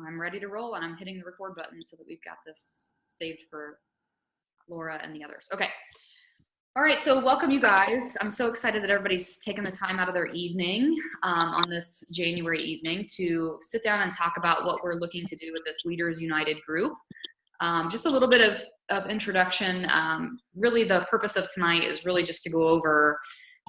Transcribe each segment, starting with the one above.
I'm ready to roll, and I'm hitting the record button so that we've got this saved for Laura and the others. Okay. All right, so welcome you guys. I'm so excited that everybody's taken the time out of their evening on this January evening to sit down and talk about what we're looking to do with this Leaders United group. Just a little bit of introduction. Really the purpose of tonight is really just to go over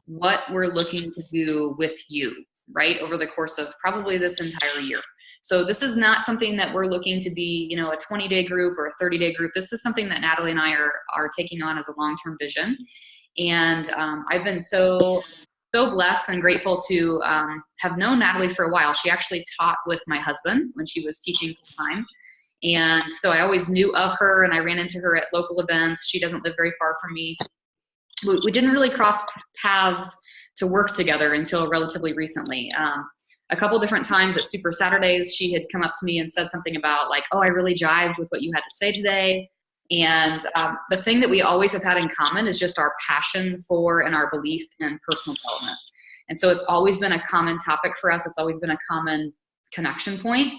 what we're looking to do with you, right, over the course of probably this entire year. So this is not something that we're looking to be, you know, a 20-day group or a 30-day group. This is something that Natalie and I are taking on as a long-term vision. And I've been so blessed and grateful to have known Natalie for a while. She actually taught with my husband when she was teaching full-time. And so I always knew of her, and I ran into her at local events. She doesn't live very far from me. We didn't really cross paths to work together until relatively recently. A couple different times at Super Saturdays, she had come up to me and said something about like, oh, I really jived with what you had to say today. And the thing that we always have had in common is just our passion for and our belief in personal development. And so it's always been a common topic for us. It's always been a common connection point.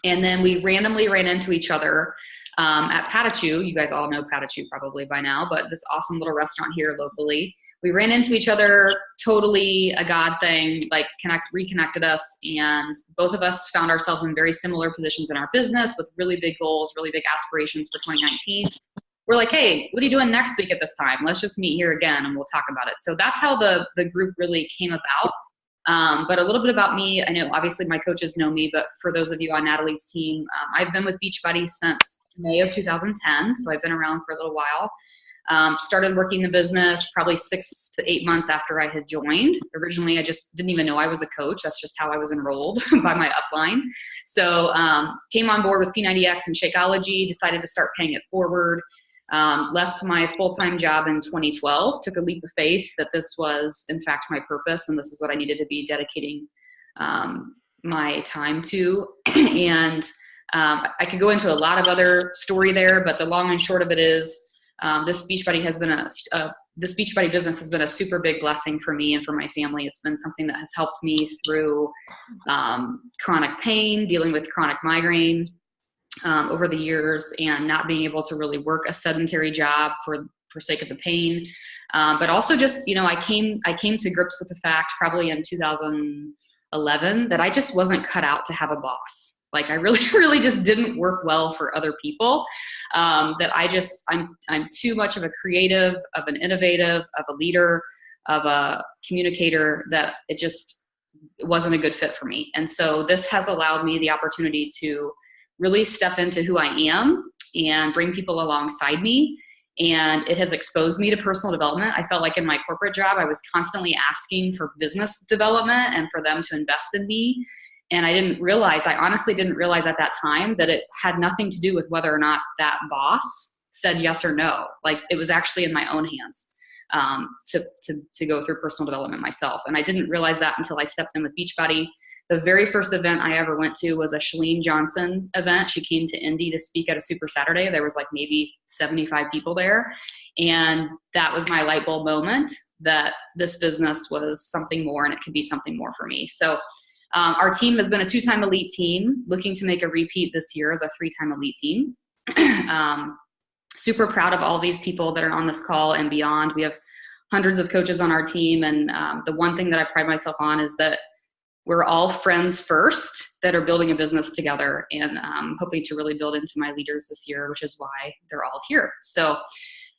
And then we randomly ran into each other at Patachu. You guys all know Patachu probably by now, but this awesome little restaurant here locally. We ran into each other, totally a God thing, like reconnected us, and both of us found ourselves in very similar positions in our business with really big goals, really big aspirations for 2019. We're like, hey, what are you doing next week at this time? Let's just meet here again and we'll talk about it. So that's how the group really came about. But a little bit about me. I know obviously my coaches know me, but for those of you on Natalie's team, I've been with Beachbody since May of 2010. So I've been around for a little while. Started working the business probably 6 to 8 months after I had joined. Originally, I just didn't even know I was a coach. That's just how I was enrolled by my upline. So came on board with P90X and Shakeology, decided to start paying it forward. Left my full-time job in 2012, took a leap of faith that this was, in fact, my purpose, and this is what I needed to be dedicating my time to. And I could go into a lot of other story there, but the long and short of it is this Beachbody business has been a super big blessing for me and for my family. It's been something that has helped me through chronic pain, dealing with chronic migraine. Over the years, and not being able to really work a sedentary job for sake of the pain, but also just, you know, I came to grips with the fact probably in 2011 that I just wasn't cut out to have a boss. Like I really just didn't work well for other people. That I'm too much of a creative, of an innovative, of a leader, of a communicator, that it wasn't a good fit for me. And so this has allowed me the opportunity to really step into who I am and bring people alongside me. And it has exposed me to personal development. I felt like in my corporate job, I was constantly asking for business development and for them to invest in me. And I honestly didn't realize at that time that it had nothing to do with whether or not that boss said yes or no. Like it was actually in my own hands to go through personal development myself. And I didn't realize that until I stepped in with Beachbody. The very first event I ever went to was a Chalene Johnson event. She came to Indy to speak at a Super Saturday. There was like maybe 75 people there. And that was my light bulb moment that this business was something more and it could be something more for me. So our team has been a 2-time elite team, looking to make a repeat this year as a 3-time elite team. Super proud of all these people that are on this call and beyond. We have hundreds of coaches on our team. And the one thing that I pride myself on is that we're all friends first that are building a business together, and hoping to really build into my leaders this year, which is why they're all here. So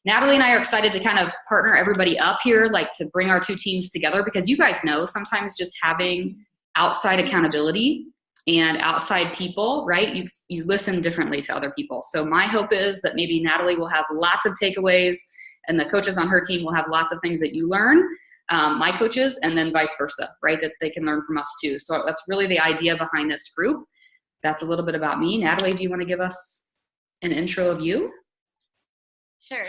Natalie and I are excited to kind of partner everybody up here, like to bring our 2 teams together, because you guys know sometimes just having outside accountability and outside people, right? You listen differently to other people. So my hope is that maybe Natalie will have lots of takeaways and the coaches on her team will have lots of things that you learn. My coaches, and then vice versa, right? That they can learn from us too. So that's really the idea behind this group. That's a little bit about me. Natalie, do you want to give us an intro of you? Sure.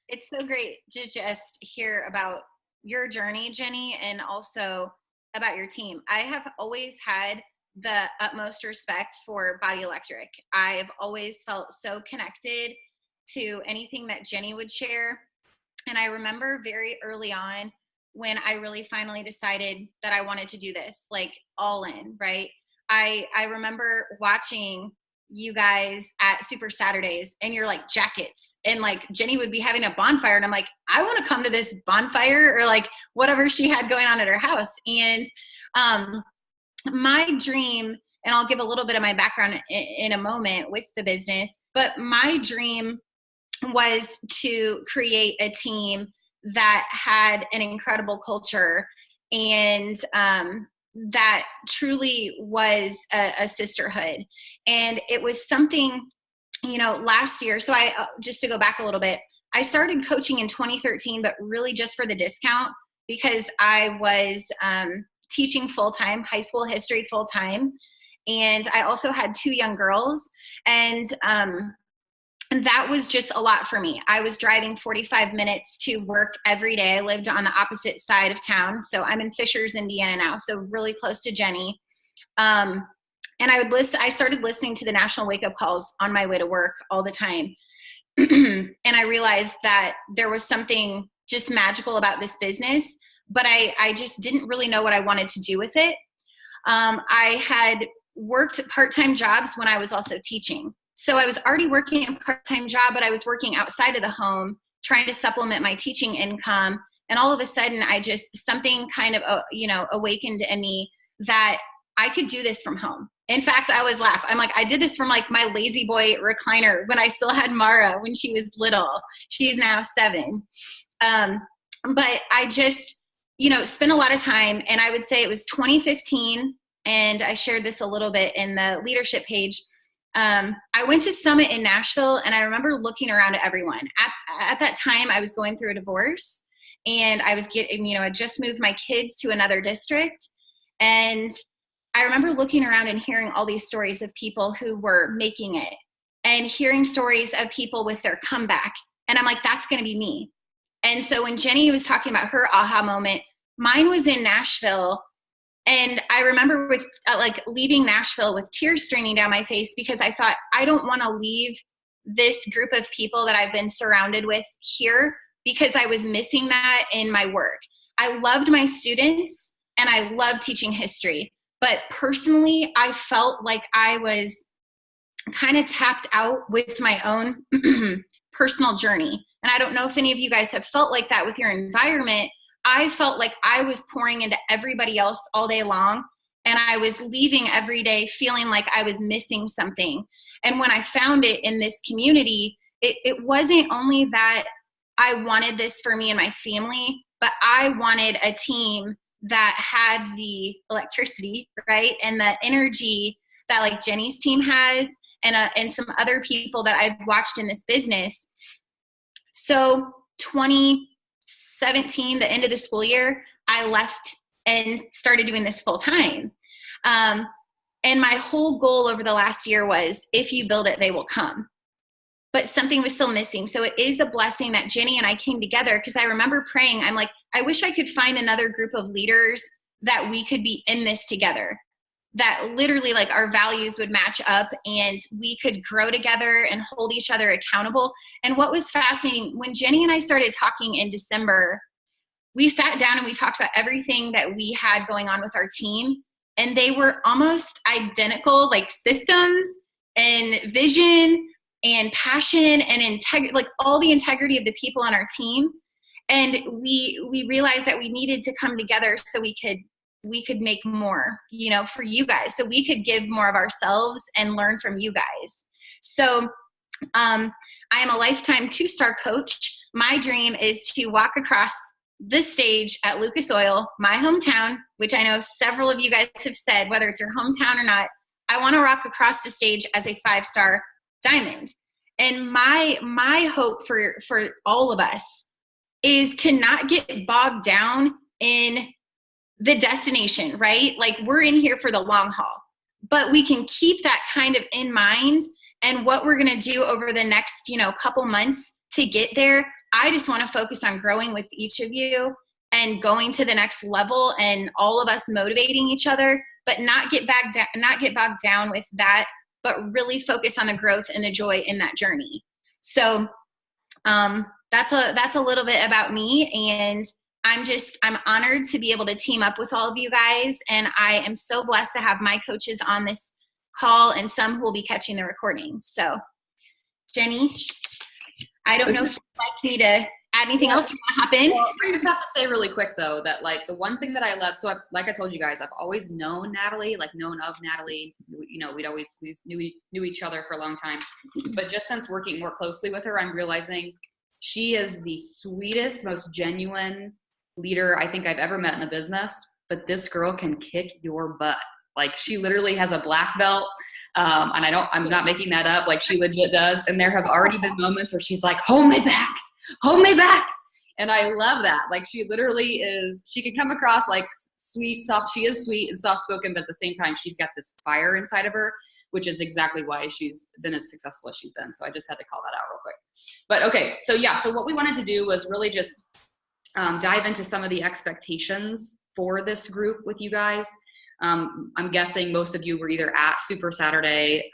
It's so great to just hear about your journey, Jenny, and also about your team. I have always had the utmost respect for Body Electric. I've always felt so connected to anything that Jenny would share. And I remember very early on when I really finally decided that I wanted to do this, like all in, right? I remember watching you guys at Super Saturdays and your like jackets, and like Jenny would be having a bonfire and I'm like, I want to come to this bonfire, or like whatever she had going on at her house. And my dream, and I'll give a little bit of my background in a moment with the business, but my dream was to create a team that had an incredible culture, and that truly was a sisterhood. And it was something, last year. So just to go back a little bit, I started coaching in 2013, but really just for the discount, because I was teaching full-time, high school history full-time. And I also had 2 young girls. And that was just a lot for me. I was driving 45 minutes to work every day. I lived on the opposite side of town. So I'm in Fishers, Indiana now, so really close to Jenny. And I started listening to the national wake-up calls on my way to work all the time. And I realized that there was something just magical about this business, but I just didn't really know what I wanted to do with it. I had worked part-time jobs when I was also teaching. So I was already working a part-time job, but I was working outside of the home, trying to supplement my teaching income. And all of a sudden, something kind of, awakened in me that I could do this from home. In fact, I always laugh. I'm like, I did this from like my lazy boy recliner when I still had Mara when she was little. She's now 7. But I just, spent a lot of time, and I would say it was 2015. And I shared this a little bit in the leadership page. I went to Summit in Nashville, and I remember looking around at everyone. At that time, I was going through a divorce, and I was I just moved my kids to another district. And I remember looking around and hearing all these stories of people who were making it, and hearing stories of people with their comeback. And I'm like, that's going to be me. And so when Jenny was talking about her aha moment, mine was in Nashville. And I remember with leaving Nashville with tears streaming down my face, because I thought, I don't want to leave this group of people that I've been surrounded with here, because I was missing that in my work. I loved my students and I loved teaching history, but personally, I felt like I was kind of tapped out with my own personal journey. And I don't know if any of you guys have felt like that with your environment. I felt like I was pouring into everybody else all day long, and I was leaving every day feeling like I was missing something. And when I found it in this community, it wasn't only that I wanted this for me and my family, but I wanted a team that had the electricity, right? And the energy that like Jenny's team has, and some other people that I've watched in this business. So 2017, the end of the school year, I left and started doing this full time. And my whole goal over the last year was, if you build it, they will come. But something was still missing. So it is a blessing that Jenny and I came together, because I remember praying, I'm like, I wish I could find another group of leaders that we could be in this together, that literally like our values would match up and we could grow together and hold each other accountable. And what was fascinating, when Jenny and I started talking in December, we sat down and we talked about everything that we had going on with our team. And they were almost identical, like systems and vision and passion and integrity, like all the integrity of the people on our team. And we realized that we needed to come together so we could make more, for you guys, so we could give more of ourselves and learn from you guys. So I am a lifetime 2-star coach. My dream is to walk across this stage at Lucas Oil, my hometown, which I know several of you guys have said, whether it's your hometown or not, I want to rock across the stage as a 5-star diamond. And my hope for all of us is to not get bogged down in the destination, right? Like, we're in here for the long haul, but we can keep that kind of in mind, and what we're going to do over the next, couple months to get there. I just want to focus on growing with each of you and going to the next level, and all of us motivating each other, but not get bogged down with that, but really focus on the growth and the joy in that journey. So that's a little bit about me. And I'm honored to be able to team up with all of you guys. And I am so blessed to have my coaches on this call and some who will be catching the recording. So Jenny, I don't know if you'd like me to add anything else you want to hop in. Well, I just have to say really quick though, that like the one thing that I love, so like I told you guys, I've always known Natalie, like known of Natalie, you know, we knew each other for a long time, but just since working more closely with her, I'm realizing she is the sweetest, most genuine leader I think I've ever met in the business, but this girl can kick your butt. Like she literally has a black belt. And I'm not making that up. Like she legit does. And there have already been moments where she's like, hold me back. And I love that. Like she literally she can come across like sweet, soft. She is sweet and soft spoken, but at the same time, she's got this fire inside of her, which is exactly why she's been as successful as she's been. So I just had to call that out real quick. But okay. So yeah. So what we wanted to do was really just dive into some of the expectations for this group with you guys. I'm guessing most of you were either at Super Saturday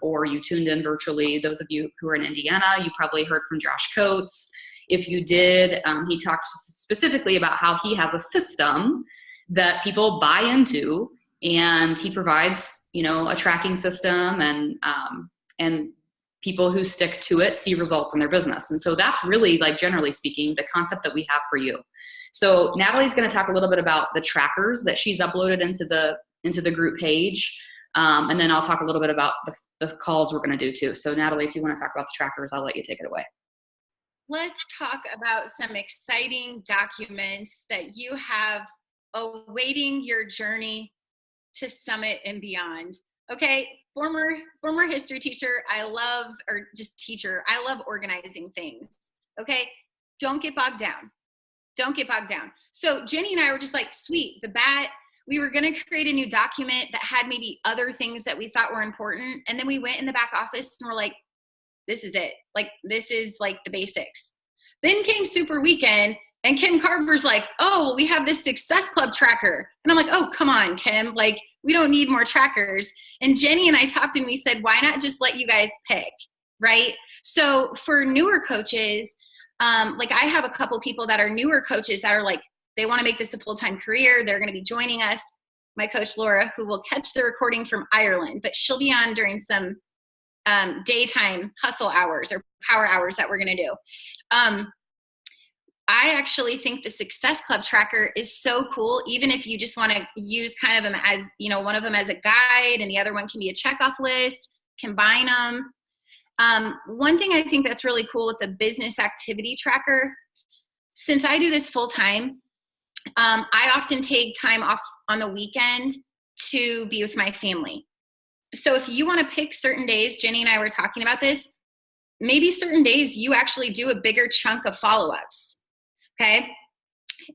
or you tuned in virtually. Those of you who are in Indiana, you probably heard from Josh Coates. If you did, he talked specifically about how he has a system that people buy into, and he provides, you know, a tracking system, and people who stick to it see results in their business. And so that's really, like, generally speaking, the concept that we have for you. So Natalie's going to talk a little bit about the trackers that she's uploaded into the group page. And then I'll talk a little bit about the calls we're going to do too. So Natalie, if you want to talk about the trackers, I'll let you take it away. Let's talk about some exciting documents that you have awaiting your journey to Summit and beyond. Okay, former history teacher, I love organizing things. Okay, don't get bogged down. So Jenny and I were just like, sweet, we were going to create a new document that had maybe other things that we thought were important. And then we went in the back office and we're like, this is it. Like, this is like the basics. Then came Super Weekend and Kim Carver's like, oh, well, we have this Success Club tracker. And I'm like, oh, come on, Kim. Like, we don't need more trackers. And Jenny and I talked and we said, why not just let you guys pick, right? So for newer coaches, like I have a couple people that are newer coaches that are like, they want to make this a full-time career. They're going to be joining us. My coach, Laura, who will catch the recording from Ireland, but she'll be on during some daytime hustle hours or power hours that we're going to do. I actually think the Success Club tracker is so cool, even if you just want to use kind of them as, you know, one of them as a guide and the other one can be a checkoff list, combine them. One thing I think that's really cool with the business activity tracker, since I do this full time, I often take time off on the weekend to be with my family. So if you want to pick certain days, Jenny and I were talking about this, maybe certain days you actually do a bigger chunk of follow-ups. Okay.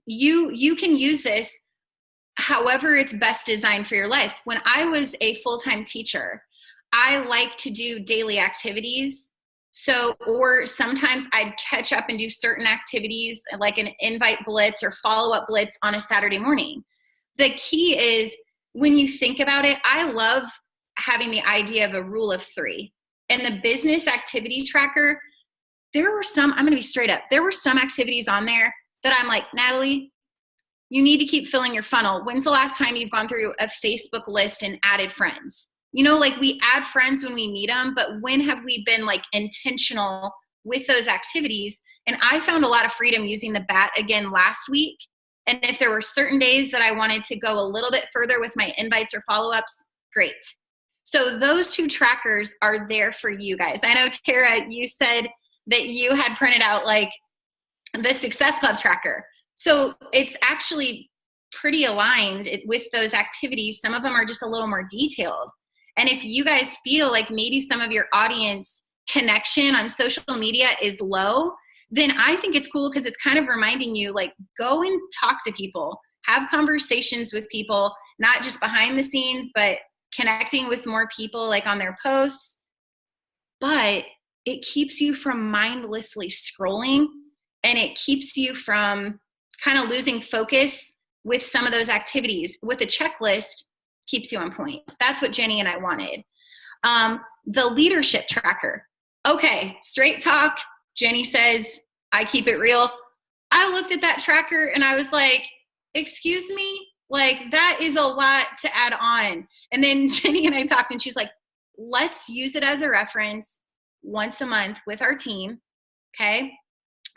You can use this however it's best designed for your life. When I was a full-time teacher, I like to do daily activities. So, or sometimes I'd catch up and do certain activities like an invite blitz or follow-up blitz on a Saturday morning. The key is when you think about it, I love having the idea of a rule of 3. And the business activity tracker, I'm going to be straight up. There were some activities on there that I'm like, Natalie, you need to keep filling your funnel. When's the last time you've gone through a Facebook list and added friends? You know, like we add friends when we need them, but when have we been like intentional with those activities? And I found a lot of freedom using the BAT again last week. And if there were certain days that I wanted to go a little bit further with my invites or follow-ups, great. So those 2 trackers are there for you guys. I know, Tara, you said that you had printed out like the Success Club tracker. So it's actually pretty aligned with those activities. Some of them are just a little more detailed. And if you guys feel like maybe some of your audience connection on social media is low, then I think it's cool because it's kind of reminding you, like, go and talk to people, have conversations with people, not just behind the scenes, but connecting with more people like on their posts. But it keeps you from mindlessly scrolling, and it keeps you from kind of losing focus with some of those activities. With a checklist, keeps you on point. That's what Jenny and I wanted. The leadership tracker. Okay, straight talk. Jenny says, I keep it real. I looked at that tracker and I was like, excuse me? Like, that is a lot to add on. And then Jenny and I talked, and she's like, let's use it as a reference once a month with our team, okay,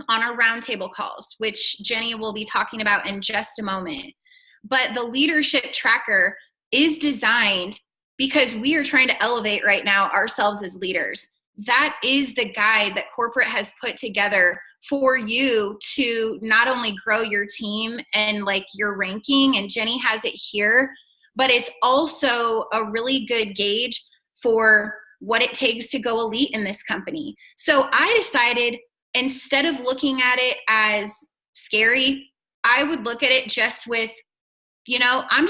on our roundtable calls, which Jenny will be talking about in just a moment. But the leadership tracker is designed because we are trying to elevate right now ourselves as leaders. That is the guide that corporate has put together for you to not only grow your team and like your ranking, and Jenny has it here, but it's also a really good gauge for what it takes to go elite in this company. So I decided, instead of looking at it as scary, I would look at it just with, you know, I'm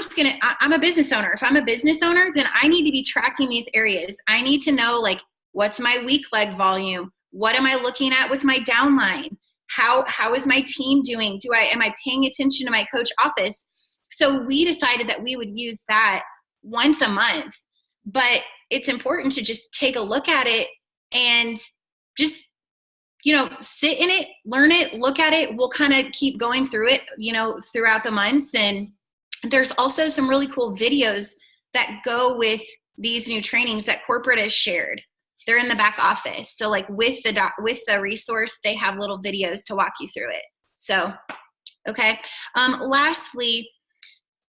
a business owner. If I'm a business owner, then I need to be tracking these areas. I need to know, like, what's my weak leg volume? What am I looking at with my downline? How is my team doing? Am I paying attention to my coach office? So we decided that we would use that once a month, but it's important to just take a look at it and just, you know, sit in it, learn it, look at it. We'll kind of keep going through it, you know, throughout the months. And there's also some really cool videos that go with these new trainings that corporate has shared. They're in the back office. So like with the resource, they have little videos to walk you through it. So, okay. Lastly,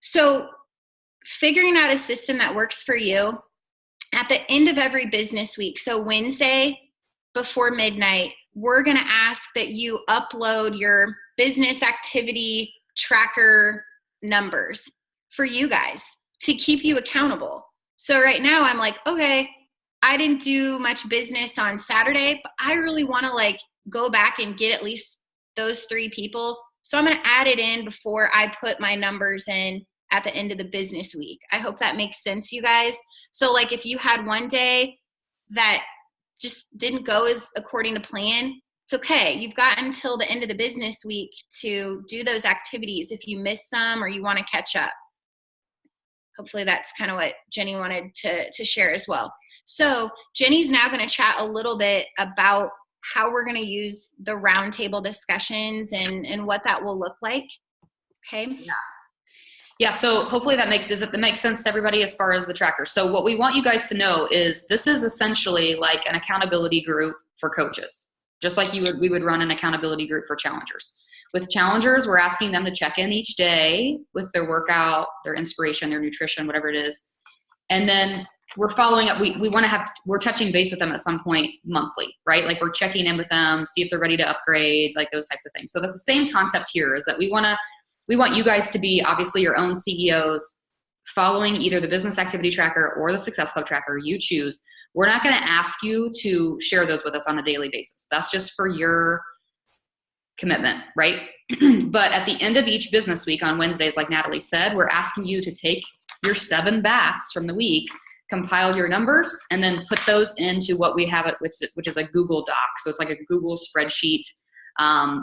so figuring out a system that works for you at the end of every business week. So Wednesday before midnight, we're going to ask that you upload your business activity tracker numbers for you guys to keep you accountable. So right now I'm like, okay, I didn't do much business on Saturday, but I really want to like go back and get at least those 3 people. So I'm going to add it in before I put my numbers in at the end of the business week. I hope that makes sense, you guys. So like if you had one day that just didn't go as according to plan, it's okay. You've got until the end of the business week to do those activities if you miss some or you want to catch up. Hopefully that's kind of what Jenny wanted to share as well. So Jenny's now going to chat a little bit about how we're going to use the roundtable discussions and what that will look like. Okay. Yeah, so hopefully that makes sense to everybody as far as the tracker. So what we want you guys to know is this is essentially like an accountability group for coaches, just like we would run an accountability group for challengers. With challengers, we're asking them to check in each day with their workout, their inspiration, their nutrition, whatever it is. And then we're following up. We're touching base with them at some point monthly, right? Like we're checking in with them, see if they're ready to upgrade, like those types of things. So that's the same concept here, is that we want you guys to be obviously your own CEOs, following either the business activity tracker or the Success Club tracker, you choose. We're not going to ask you to share those with us on a daily basis. That's just for your commitment, right? But at the end of each business week on Wednesdays, like Natalie said, we're asking you to take your 7 baths from the week, compile your numbers, and then put those into what we have, which is a Google Doc. So it's like a Google spreadsheet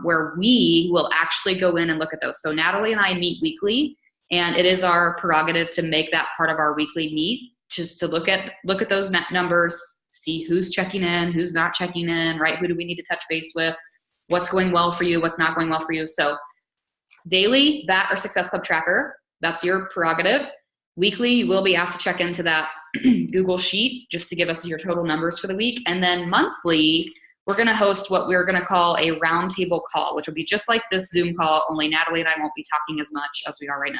where we will actually go in and look at those. So Natalie and I meet weekly, and it is our prerogative to make that part of our weekly meet, just to look at those numbers, see who's checking in, who's not checking in, right? Who do we need to touch base with? What's going well for you? What's not going well for you? So daily, that or Success Club tracker, that's your prerogative. Weekly, you will be asked to check into that Google sheet just to give us your total numbers for the week. And then monthly, we're going to host what we're going to call a roundtable call, which will be just like this Zoom call, only Natalie and I won't be talking as much as we are right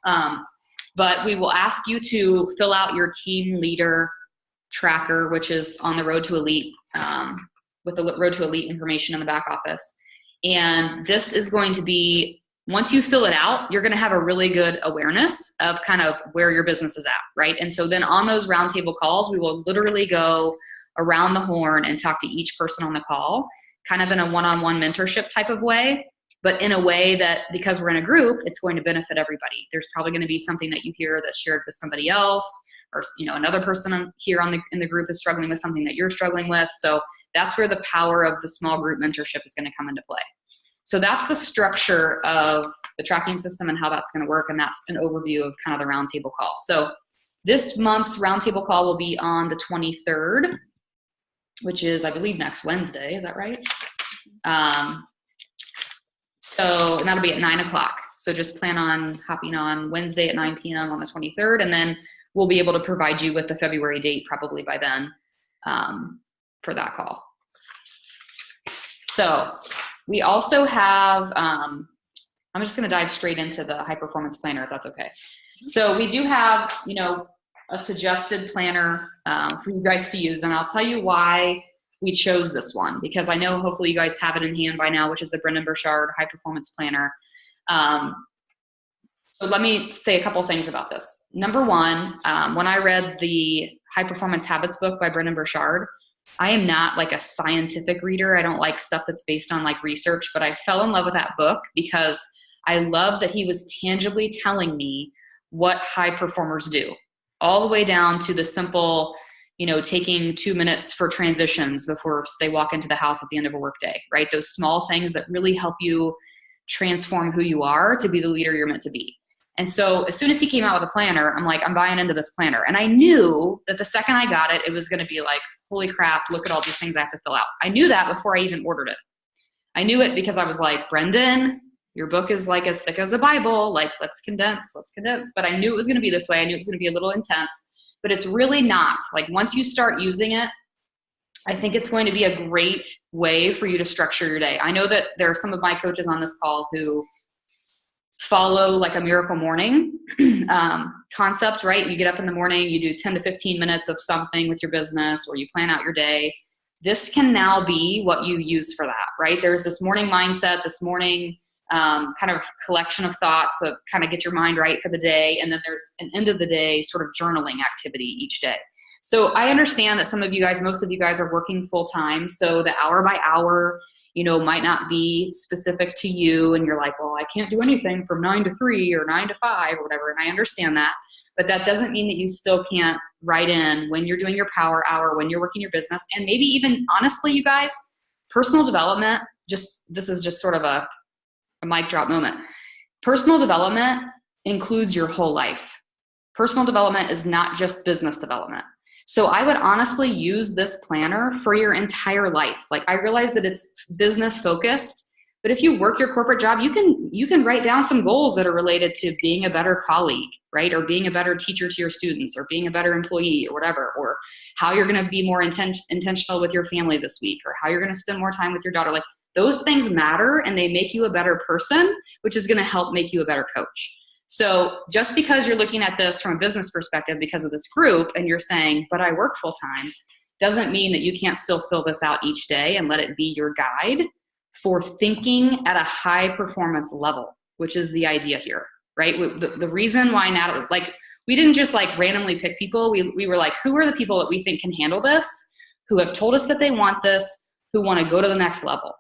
now. But we will ask you to fill out your team leader tracker, which is on the Road to Elite, with the Road to Elite information in the back office. And this is going to be, once you fill it out, you're going to have a really good awareness of kind of where your business is at, right? And so then on those roundtable calls, we will literally go around the horn and talk to each person on the call, kind of in a one-on-one mentorship type of way, but in a way that, because we're in a group, it's going to benefit everybody. There's probably going to be something that you hear that's shared with somebody else, or another person here in the group is struggling with something that you're struggling with. So that's where the power of the small group mentorship is going to come into play. So that's the structure of the tracking system and how that's going to work, and that's an overview of kind of the roundtable call. So this month's roundtable call will be on the 23rd, which is, I believe, next Wednesday. Is that right? So, and that'll be at 9 o'clock. So just plan on hopping on Wednesday at 9 p.m. on the 23rd, and then we'll be able to provide you with the February date probably by then for that call. So we also have, I'm just going to dive straight into the high performance planner if that's okay. So we do have, you know, a suggested planner for you guys to use, and I'll tell you why we chose this one, because I know hopefully you guys have it in hand by now, which is the Brendan Burchard High Performance Planner. So let me say a couple things about this. Number one, when I read the High Performance Habits book by Brendan Burchard, I am not like a scientific reader. I don't like stuff that's based on like research, but I fell in love with that book because I love that he was tangibly telling me what high performers do, all the way down to the simple, you know, taking 2 minutes for transitions before they walk into the house at the end of a workday, right? Those small things that really help you transform who you are to be the leader you're meant to be. And so as soon as he came out with a planner, I'm like, I'm buying into this planner. And I knew that the second I got it, it was going to be like, holy crap, look at all these things I have to fill out. I knew that before I even ordered it. I knew it because I was like, Brendan, your book is like as thick as a Bible. Like, let's condense. But I knew it was going to be this way. I knew it was going to be a little intense, but it's really not. Like, once you start using it, I think it's going to be a great way for you to structure your day. I know that there are some of my coaches on this call who follow like a miracle morning concept, right? You get up in the morning, you do 10 to 15 minutes of something with your business, or you plan out your day. This can now be what you use for that, right? There's this morning mindset, this morning kind of collection of thoughts to kind of get your mind right for the day. And then there's an end of the day sort of journaling activity each day. So I understand that some of you guys, most of you guys are working full time. So the hour by hour, you know, might not be specific to you. And you're like, well, I can't do anything from 9 to 3 or 9 to 5 or whatever. And I understand that, but that doesn't mean that you still can't write in when you're doing your power hour, when you're working your business. And maybe even honestly, you guys, personal development, this is just sort of a mic drop moment. Personal development includes your whole life. Personal development is not just business development. So I would honestly use this planner for your entire life. Like, I realize that it's business focused, but if you work your corporate job, you can write down some goals that are related to being a better colleague, right? Or being a better teacher to your students, or being a better employee, or whatever, or how you're going to be more intentional with your family this week, or how you're going to spend more time with your daughter. Like, those things matter, and they make you a better person, which is going to help make you a better coach. So just because you're looking at this from a business perspective because of this group, and you're saying, but I work full time, doesn't mean that you can't still fill this out each day and let it be your guide for thinking at a high performance level, which is the idea here, right? The reason why Natalie, like, we didn't just like randomly pick people. We were like, who are the people that we think can handle this, who have told us that they want this, who want to go to the next level.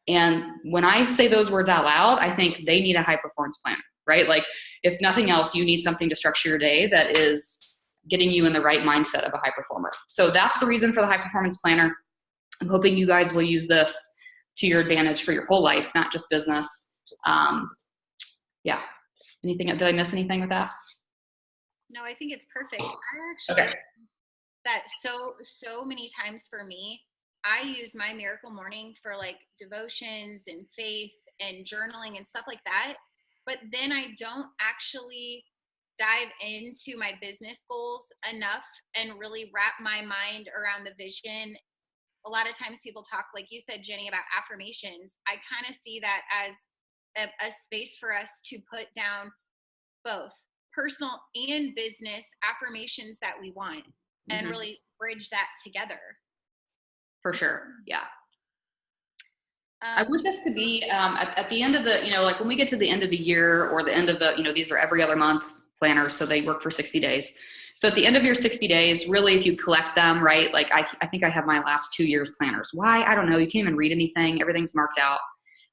And when I say those words out loud, I think they need a high performance planner, right? Like, if nothing else, you need something to structure your day that is getting you in the right mindset of a high performer. So that's the reason for the high performance planner. I'm hoping you guys will use this to your advantage for your whole life, not just business. Yeah. Anything, did I miss anything with that? No, I think it's perfect. I actually, okay. That so many times for me, I use my miracle morning for like devotions and faith and journaling and stuff like that. But then I don't actually dive into my business goals enough and really wrap my mind around the vision. A lot of times people talk, like you said, Jenny, about affirmations. I kind of see that as a space for us to put down both personal and business affirmations that we want, and really bridge that together. For sure. Yeah. I want this to be at the end of the, you know, like when we get to the end of the year or the end of the, you know, these are every other month planners, so they work for 60 days. So at the end of your 60 days, really, if you collect them, right, like I think I have my last 2 years planners. Why? I don't know. You can't even read anything. Everything's marked out.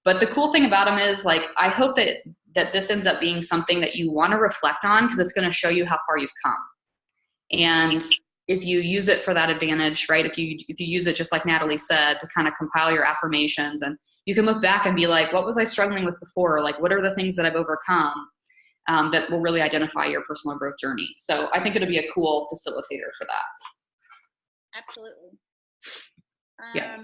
But the cool thing about them is, like, I hope that this ends up being something that you want to reflect on, because it's going to show you how far you've come. And if you use it for that advantage, right? If you use it just like Natalie said, to kind of compile your affirmations, and you can look back and be like, what was I struggling with before? Like, what are the things that I've overcome that will really identify your personal growth journey? So I think it'll be a cool facilitator for that. Absolutely. Yeah.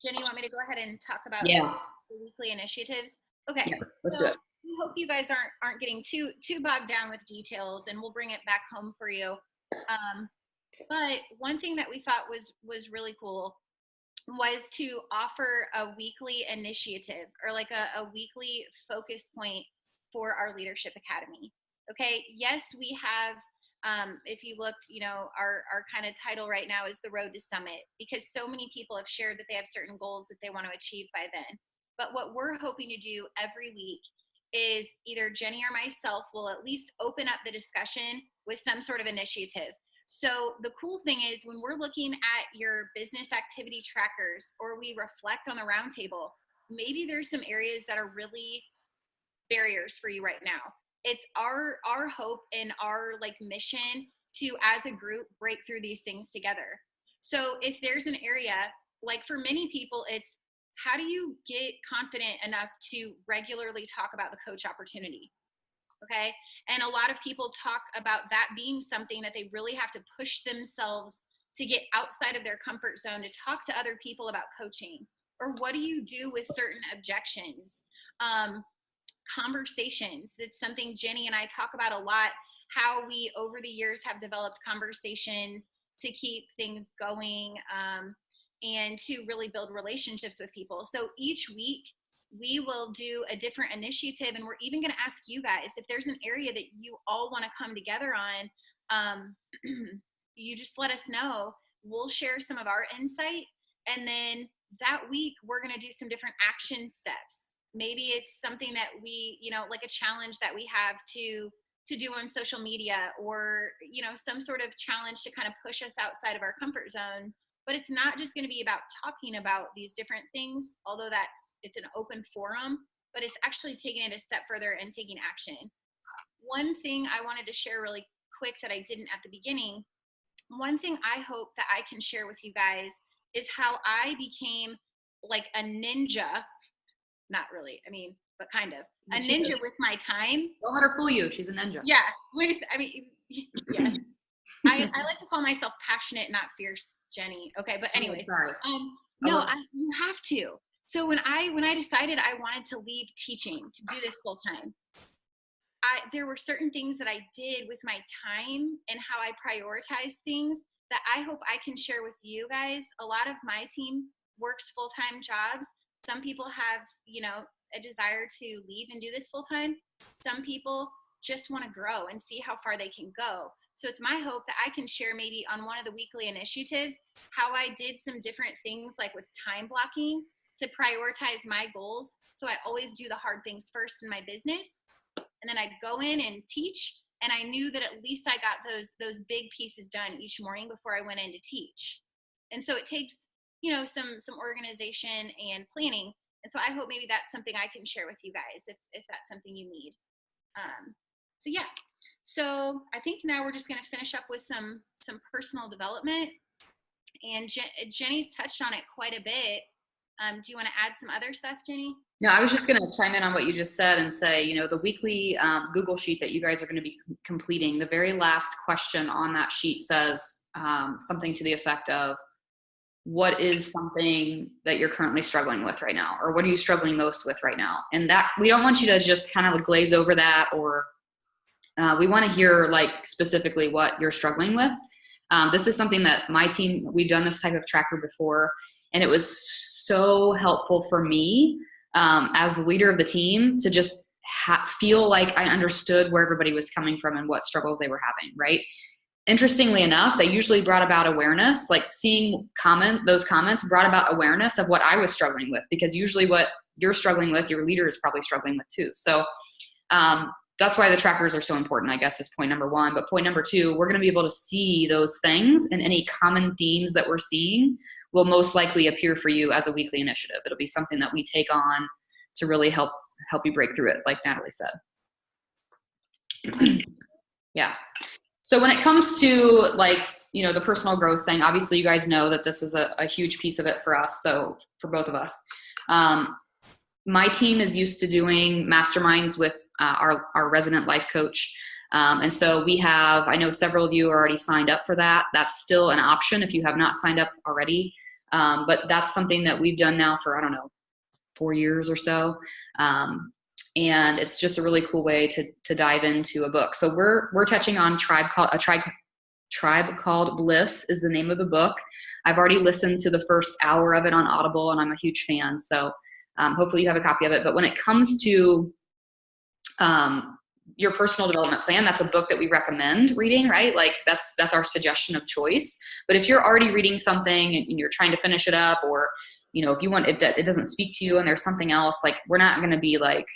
Jenny, you want me to go ahead and talk about the weekly initiatives? Okay. Yeah, let's do So it. we hope you guys aren't getting too bogged down with details, and we'll bring it back home for you. But one thing that we thought was really cool was to offer a weekly initiative, or like a weekly focus point for our Leadership Academy. Okay, yes, we have, if you looked, our kind of title right now is The Road to Summit, because so many people have shared that they have certain goals that they want to achieve by then. But what we're hoping to do every week is either Jenny or myself will at least open up the discussion with some sort of initiative. So the cool thing is, when we're looking at your business activity trackers, or we reflect on the roundtable, maybe there's some areas that are really barriers for you right now. It's our hope and our like mission to, as a group, break through these things together. So if there's an area, like for many people, it's how do you get confident enough to regularly talk about the coach opportunity? Okay. And a lot of people talk about that being something that they really have to push themselves to get outside of their comfort zone to talk to other people about coaching. Or what do you do with certain objections? Conversations. That's something Jenny and I talk about a lot, how we over the years have developed conversations to keep things going, and to really build relationships with people. So each week we will do a different initiative, and we're even going to ask you guys if there's an area that you all want to come together on. You just let us know. We'll share some of our insight, and then that week we're going to do some different action steps. Maybe it's something that we, like a challenge that we have to do on social media, or some sort of challenge to kind of push us outside of our comfort zone. But it's not just going to be about talking about these different things, although it's an open forum, but it's actually taking it a step further and taking action. One thing I wanted to share really quick that I didn't at the beginning, one thing I hope that I can share with you guys is how I became like a ninja. Not really, but kind of a ninja with my time. Don't let her fool you. She's a ninja. Yeah, yes. I like to call myself passionate, not fierce, Jenny. Okay, but anyways, sorry. no, you have to. So when I decided I wanted to leave teaching to do this full time, there were certain things that I did with my time and how I prioritize things that I hope I can share with you guys. A lot of my team works full-time jobs. Some people have, a desire to leave and do this full-time. Some people just want to grow and see how far they can go. So it's my hope that I can share maybe on one of the weekly initiatives how I did some different things, like with time blocking, to prioritize my goals. So I always do the hard things first in my business, and then I'd go in and teach. And I knew that at least I got those big pieces done each morning before I went in to teach. And so it takes, some organization and planning. And so I hope maybe that's something I can share with you guys if that's something you need. So yeah. So I think now we're just going to finish up with some personal development. And Jenny's touched on it quite a bit. Do you want to add some other stuff, Jenny? No, I was just going to chime in on what you just said and say, the weekly Google sheet that you guys are going to be completing, the very last question on that sheet says something to the effect of, what is something that you're currently struggling with right now? Or what are you struggling most with right now? And that we don't want you to just kind of glaze over that, or we want to hear like specifically what you're struggling with. This is something that my team, we've done this type of tracker before, and it was so helpful for me as the leader of the team to just feel like I understood where everybody was coming from and what struggles they were having, right? Interestingly enough, they usually brought about awareness, like seeing those comments brought about awareness of what I was struggling with, because usually what you're struggling with, your leader is probably struggling with too. So that's why the trackers are so important, I guess, is point number one. But point number two, we're going to be able to see those things, and any common themes that we're seeing will most likely appear for you as a weekly initiative. It'll be something that we take on to really help you break through it, like Natalie said. Yeah. So when it comes to the personal growth thing, obviously you guys know that this is a huge piece of it for us. So for both of us, my team is used to doing masterminds with our resident life coach. And so I know several of you are already signed up for that. That's still an option if you have not signed up already. But that's something that we've done now for, 4 years or so. And it's just a really cool way to dive into a book. So we're touching on Tribe Called Bliss is the name of the book. I've already listened to the first hour of it on Audible, and I'm a huge fan. So hopefully you have a copy of it. But when it comes to your personal development plan, that's a book that we recommend reading, right? Like that's our suggestion of choice. But if you're already reading something and you're trying to finish it up, or, you know, if you want it doesn't speak to you and there's something else, like we're not going to be like,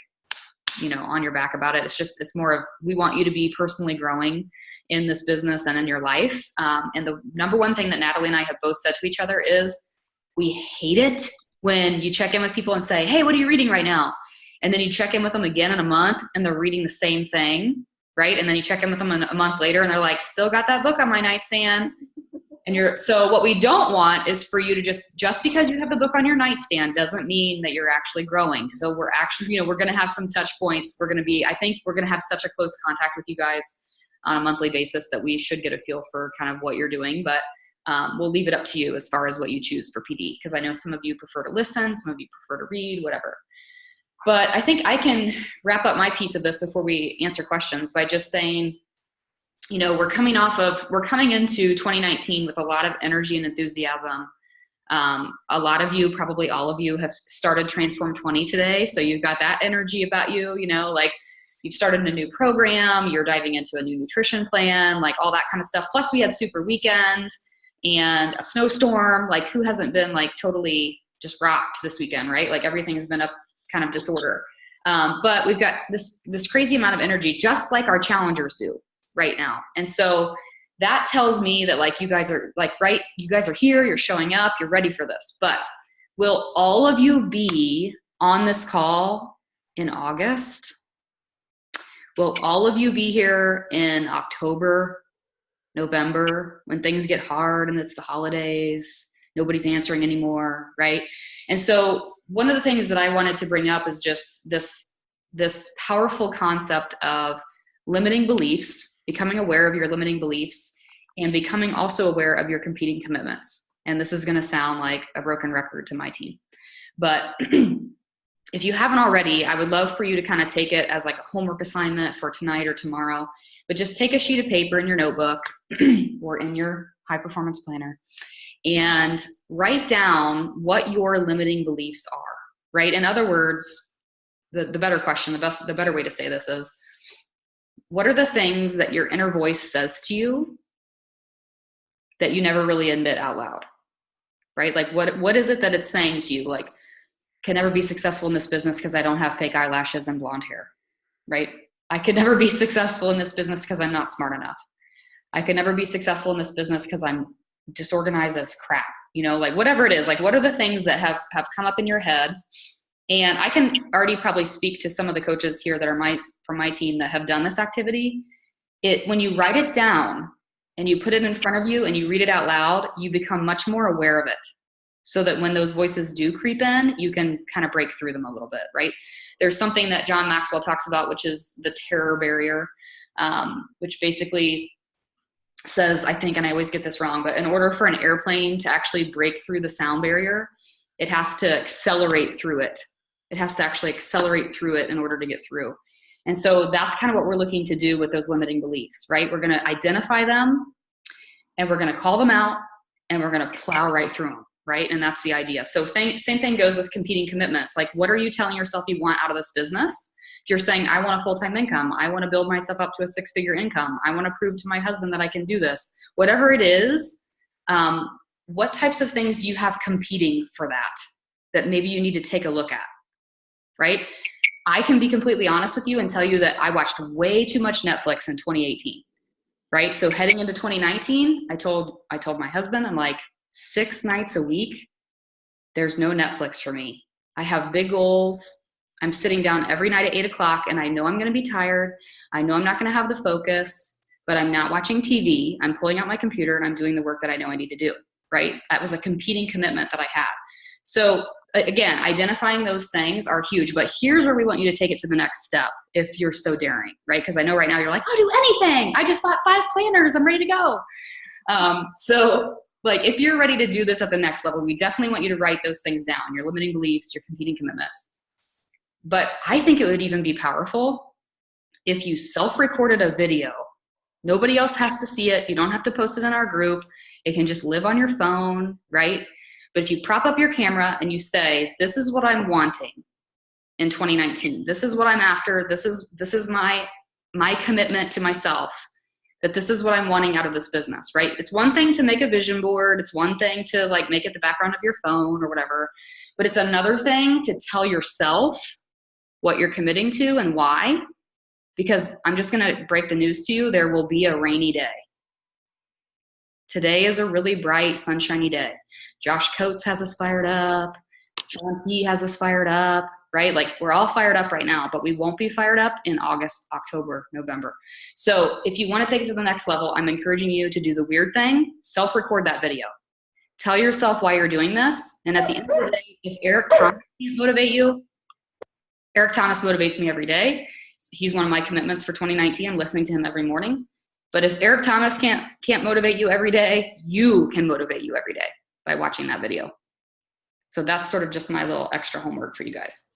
you know, on your back about it. It's more of, we want you to be personally growing in this business and in your life. And the number one thing that Natalie and I have both said to each other is we hate it when you check in with people and say, hey, what are you reading right now? And then you check in with them again in a month and they're reading the same thing, right? And then you check in with them a month later and they're like, still got that book on my nightstand. And so what we don't want is for you to just because you have the book on your nightstand doesn't mean that you're actually growing. So we're actually, you know, we're going to have some touch points. I think we're going to have such a close contact with you guys on a monthly basis that we should get a feel for kind of what you're doing. But we'll leave it up to you as far as what you choose for PD, because I know some of you prefer to listen, some of you prefer to read, whatever. But I think I can wrap up my piece of this before we answer questions by just saying, you know, we're coming into 2019 with a lot of energy and enthusiasm. A lot of you, probably all of you, have started Transform 20 today. So you've got that energy about you, you know, like you've started a new program, you're diving into a new nutrition plan, like all that kind of stuff. Plus we had Super Weekend and a snowstorm. Like who hasn't been like totally just rocked this weekend, right? Like everything's been up kind of disorder. But we've got this crazy amount of energy, just like our challengers do right now. And so that tells me that like you guys are like, right, you guys are here, you're showing up, you're ready for this. But will all of you be on this call in August? Will all of you be here in October, November, when things get hard and it's the holidays, nobody's answering anymore, right? And so one of the things that I wanted to bring up is just this powerful concept of limiting beliefs, becoming aware of your limiting beliefs, and becoming also aware of your competing commitments. And this is going to sound like a broken record to my team. But if you haven't already, I would love for you to kind of take it as like a homework assignment for tonight or tomorrow. But just take a sheet of paper in your notebook or in your high performance planner and write down what your limiting beliefs are, right? In other words, the better question, the better way to say this is, what are the things that your inner voice says to you that you never really admit out loud, right? Like what is it that it's saying to you? Like, can never be successful in this business because I don't have fake eyelashes and blonde hair, right? I could never be successful in this business because I'm not smart enough. I could never be successful in this business because I'm disorganized as crap, you know, like whatever it is, like what are the things that have come up in your head? And I can already probably speak to some of the coaches here that are from my team that have done this activity. When you write it down and you put it in front of you and you read it out loud, you become much more aware of it, so that when those voices do creep in, you can kind of break through them a little bit, right? There's something that John Maxwell talks about, which is the terror barrier, which basically says, I think, and I always get this wrong, but in order for an airplane to actually break through the sound barrier, it has to accelerate through it. It has to actually accelerate through it in order to get through. And so that's kind of what we're looking to do with those limiting beliefs, right? We're going to identify them and we're going to call them out and we're going to plow right through them, right? And that's the idea. So same thing goes with competing commitments. Like, what are you telling yourself you want out of this business? If you're saying, I want a full-time income, I want to build myself up to a 6-figure income, I want to prove to my husband that I can do this, whatever it is, what types of things do you have competing for that maybe you need to take a look at, right? I can be completely honest with you and tell you that I watched way too much Netflix in 2018, right? So heading into 2019, I told my husband, I'm like, 6 nights a week, there's no Netflix for me. I have big goals. I'm sitting down every night at 8:00 and I know I'm going to be tired. I know I'm not going to have the focus, but I'm not watching TV. I'm pulling out my computer and I'm doing the work that I know I need to do, right? That was a competing commitment that I had. So again, identifying those things are huge, but here's where we want you to take it to the next step if you're so daring, right? Because I know right now you're like, I'll do anything. I just bought 5 planners. I'm ready to go. So like, if you're ready to do this at the next level, we definitely want you to write those things down, your limiting beliefs, your competing commitments. But I think it would even be powerful if you self-recorded a video. Nobody else has to see it. You don't have to post it in our group. It can just live on your phone, right? But if you prop up your camera and you say, this is what I'm wanting in 2019. This is what I'm after. This is my commitment to myself, that this is what I'm wanting out of this business, right? It's one thing to make a vision board. It's one thing to like make it the background of your phone or whatever, but it's another thing to tell yourself what you're committing to and why. Because I'm just going to break the news to you, there will be a rainy day. Today is a really bright, sunshiny day. Josh Coates has us fired up. John T has us fired up, right? Like we're all fired up right now, but we won't be fired up in August, October, November. So if you want to take it to the next level, I'm encouraging you to do the weird thing, self-record that video. Tell yourself why you're doing this. And at the end of the day, if Eric Thomas can't motivate you, Eric Thomas motivates me every day. He's one of my commitments for 2019. I'm listening to him every morning. But if Eric Thomas can't motivate you every day, you can motivate you every day by watching that video. So that's sort of just my little extra homework for you guys.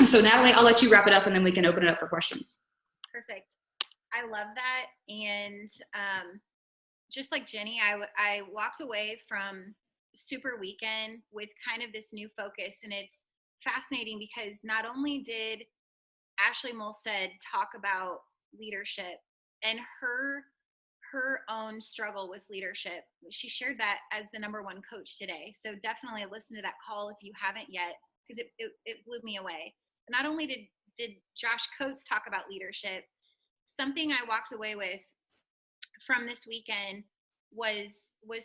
So Natalie, I'll let you wrap it up and then we can open it up for questions. Perfect. I love that. And just like Jenny, I walked away from Super Weekend with kind of this new focus. And it's fascinating because not only did Ashley Molstead talk about leadership and her own struggle with leadership. She shared that as the #1 coach today. So definitely listen to that call if you haven't yet, because it blew me away. Not only did Josh Coates talk about leadership, something I walked away with from this weekend was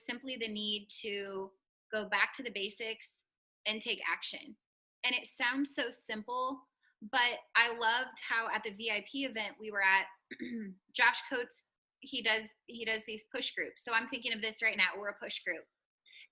simply the need to go back to the basics and take action. And it sounds so simple, but I loved how at the VIP event we were at, Josh Coates, he does these push groups. So I'm thinking of this right now. We're a push group.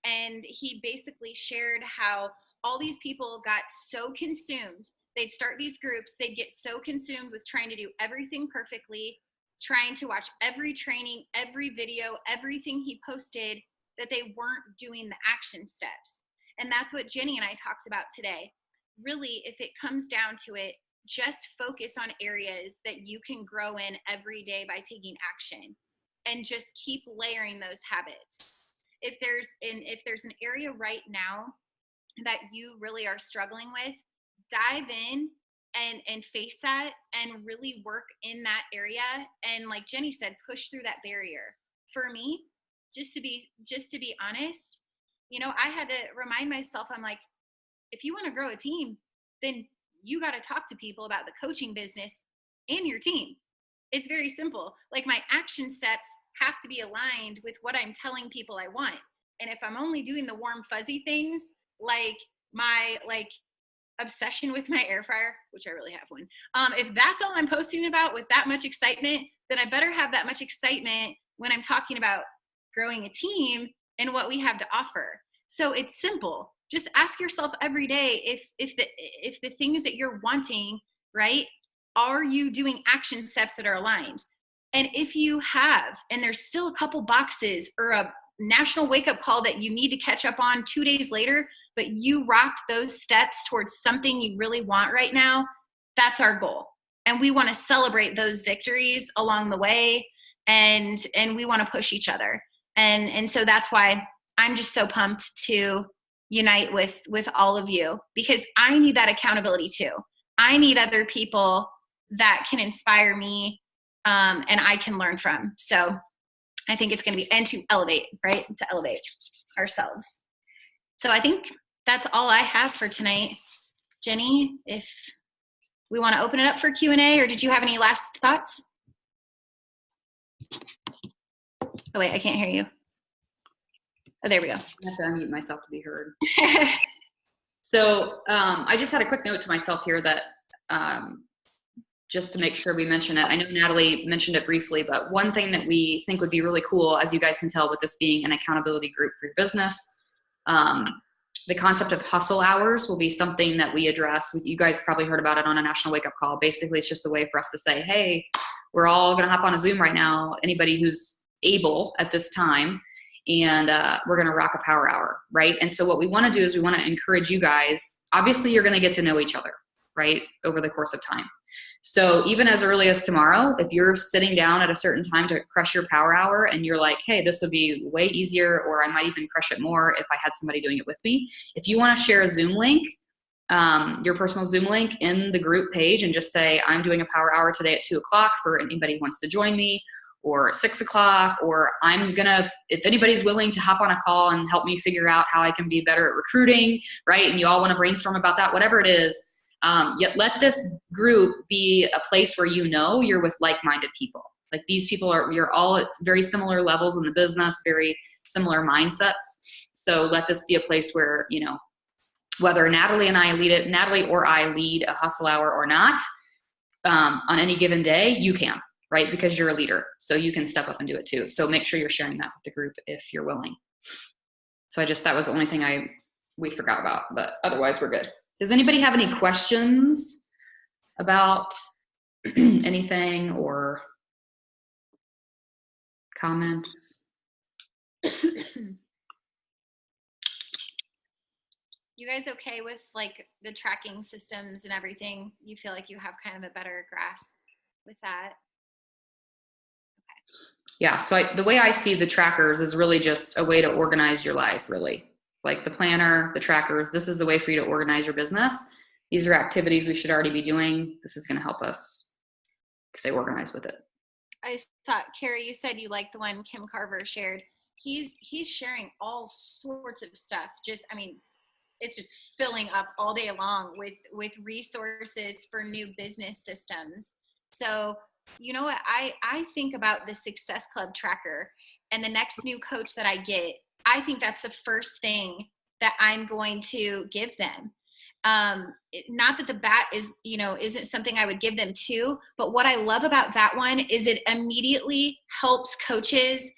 And he basically shared how all these people got so consumed. They'd start these groups. They'd get so consumed with trying to do everything perfectly, trying to watch every training, every video, everything he posted, that they weren't doing the action steps. And that's what Jenny and I talked about today. Really, if it comes down to it, just focus on areas that you can grow in every day by taking action, and just keep layering those habits. If there's an area right now that you really are struggling with, dive in and face that and really work in that area. And like Jenny said, push through that barrier. For me, just to be honest, I had to remind myself, I'm like, if you want to grow a team, then you got to talk to people about the coaching business and your team. It's very simple. Like my action steps have to be aligned with what I'm telling people I want. And if I'm only doing the warm fuzzy things, like my obsession with my air fryer, which I really have one, if that's all I'm posting about with that much excitement, then I better have that much excitement when I'm talking about growing a team and what we have to offer. So it's simple. Just ask yourself every day if the things that you're wanting, right, are you doing action steps that are aligned? And if you have, and there's still a couple boxes or a national wake-up call that you need to catch up on 2 days later, but you rocked those steps towards something you really want right now, that's our goal. And we want to celebrate those victories along the way, and we want to push each other. And so that's why I'm just so pumped to unite with all of you, because I need that accountability too. I need other people that can inspire me and I can learn from. So I think it's going to be, and to elevate, right? To elevate ourselves. So I think that's all I have for tonight. Jenny, if we want to open it up for Q&A, or did you have any last thoughts? Oh wait, I can't hear you. Oh, there we go. I have to unmute myself to be heard. So I just had a quick note to myself here that just to make sure we mention it. I know Natalie mentioned it briefly, but one thing that we think would be really cool, as you guys can tell with this being an accountability group for your business, the concept of hustle hours will be something that we address. You guys probably heard about it on a national wake-up call. Basically, it's just a way for us to say, hey, we're all going to hop on a Zoom right now, anybody who's able at this time, and we're going to rock a power hour, right? And so what we want to do is we want to encourage you guys. Obviously, you're going to get to know each other, right, over the course of time. So even as early as tomorrow, if you're sitting down at a certain time to crush your power hour and you're like, hey, this would be way easier, or I might even crush it more if I had somebody doing it with me. If you want to share a Zoom link, your personal Zoom link in the group page and just say, I'm doing a power hour today at 2:00 for anybody who wants to join me, or 6:00, or if anybody's willing to hop on a call and help me figure out how I can be better at recruiting, right? And you all want to brainstorm about that, whatever it is. Yet let this group be a place where you're with like-minded people. Like these people you're all at very similar levels in the business, very similar mindsets. So let this be a place where, whether Natalie or I lead a hustle hour or not, on any given day, you can, right? Because you're a leader. So you can step up and do it too. So make sure you're sharing that with the group if you're willing. So that was the only thing we forgot about, but otherwise we're good. Does anybody have any questions about anything or comments? You guys okay with like the tracking systems and everything? You feel like you have kind of a better grasp with that? Okay. Yeah, so the way I see the trackers is really just a way to organize your life, really. Like the planner, the trackers, this is a way for you to organize your business. These are activities we should already be doing. This is going to help us stay organized with it. I thought, Carrie, you said you liked the one Kim Carver shared. He's sharing all sorts of stuff. It's just filling up all day long with resources for new business systems. So, you know what? I think about the Success Club tracker, and the next new coach that I get, I think that's the first thing that I'm going to give them. Not that the bat isn't something I would give them too, but what I love about that one is it immediately helps coaches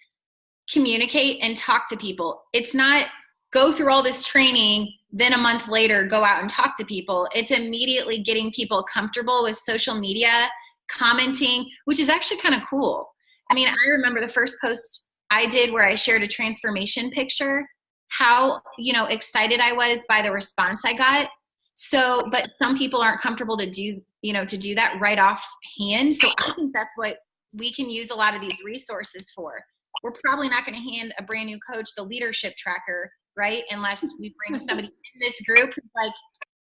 communicate and talk to people. It's not go through all this training, then a month later go out and talk to people. It's immediately getting people comfortable with social media, commenting, which is actually kind of cool. I mean, I remember the first post I did where I shared a transformation picture, how, excited I was by the response I got. So, but some people aren't comfortable to do that right off hand. So I think that's what we can use a lot of these resources for. We're probably not going to hand a brand new coach the leadership tracker, right? Unless we bring somebody in this group who's like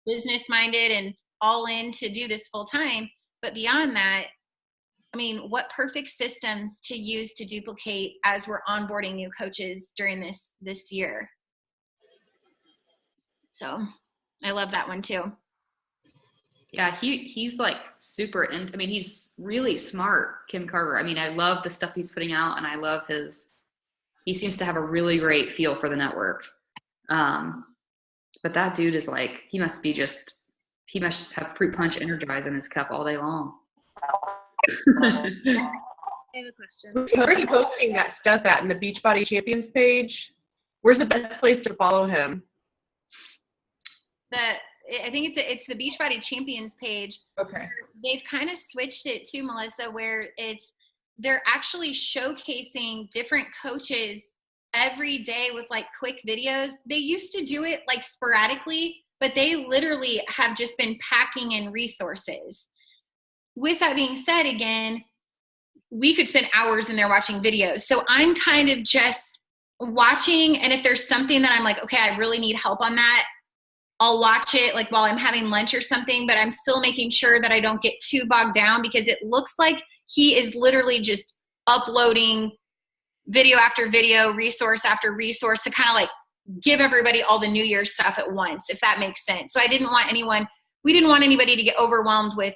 business minded and all in to do this full time. But beyond that, I mean, what perfect systems to use to duplicate as we're onboarding new coaches during this year. So I love that one too. Yeah, he's like super he's really smart, Kim Carver. I mean, I love the stuff he's putting out, and I love he seems to have a really great feel for the network. But that dude is like, he must have fruit punch Energize in his cup all day long. I have a question. Where are you posting that stuff at? In the Beachbody Champions page? Where's the best place to follow him? I think it's the Beachbody Champions page. Okay. They've kind of switched it too, Melissa, where they're actually showcasing different coaches every day with like quick videos. They used to do it like sporadically, but they literally have just been packing in resources. With that being said, again, we could spend hours in there watching videos. So I'm kind of just watching, and if there's something that I'm like, okay, I really need help on that, I'll watch it like while I'm having lunch or something, but I'm still making sure that I don't get too bogged down, because it looks like he is literally just uploading video after video, resource after resource to kind of like give everybody all the New Year's stuff at once, if that makes sense. So we didn't want anybody to get overwhelmed with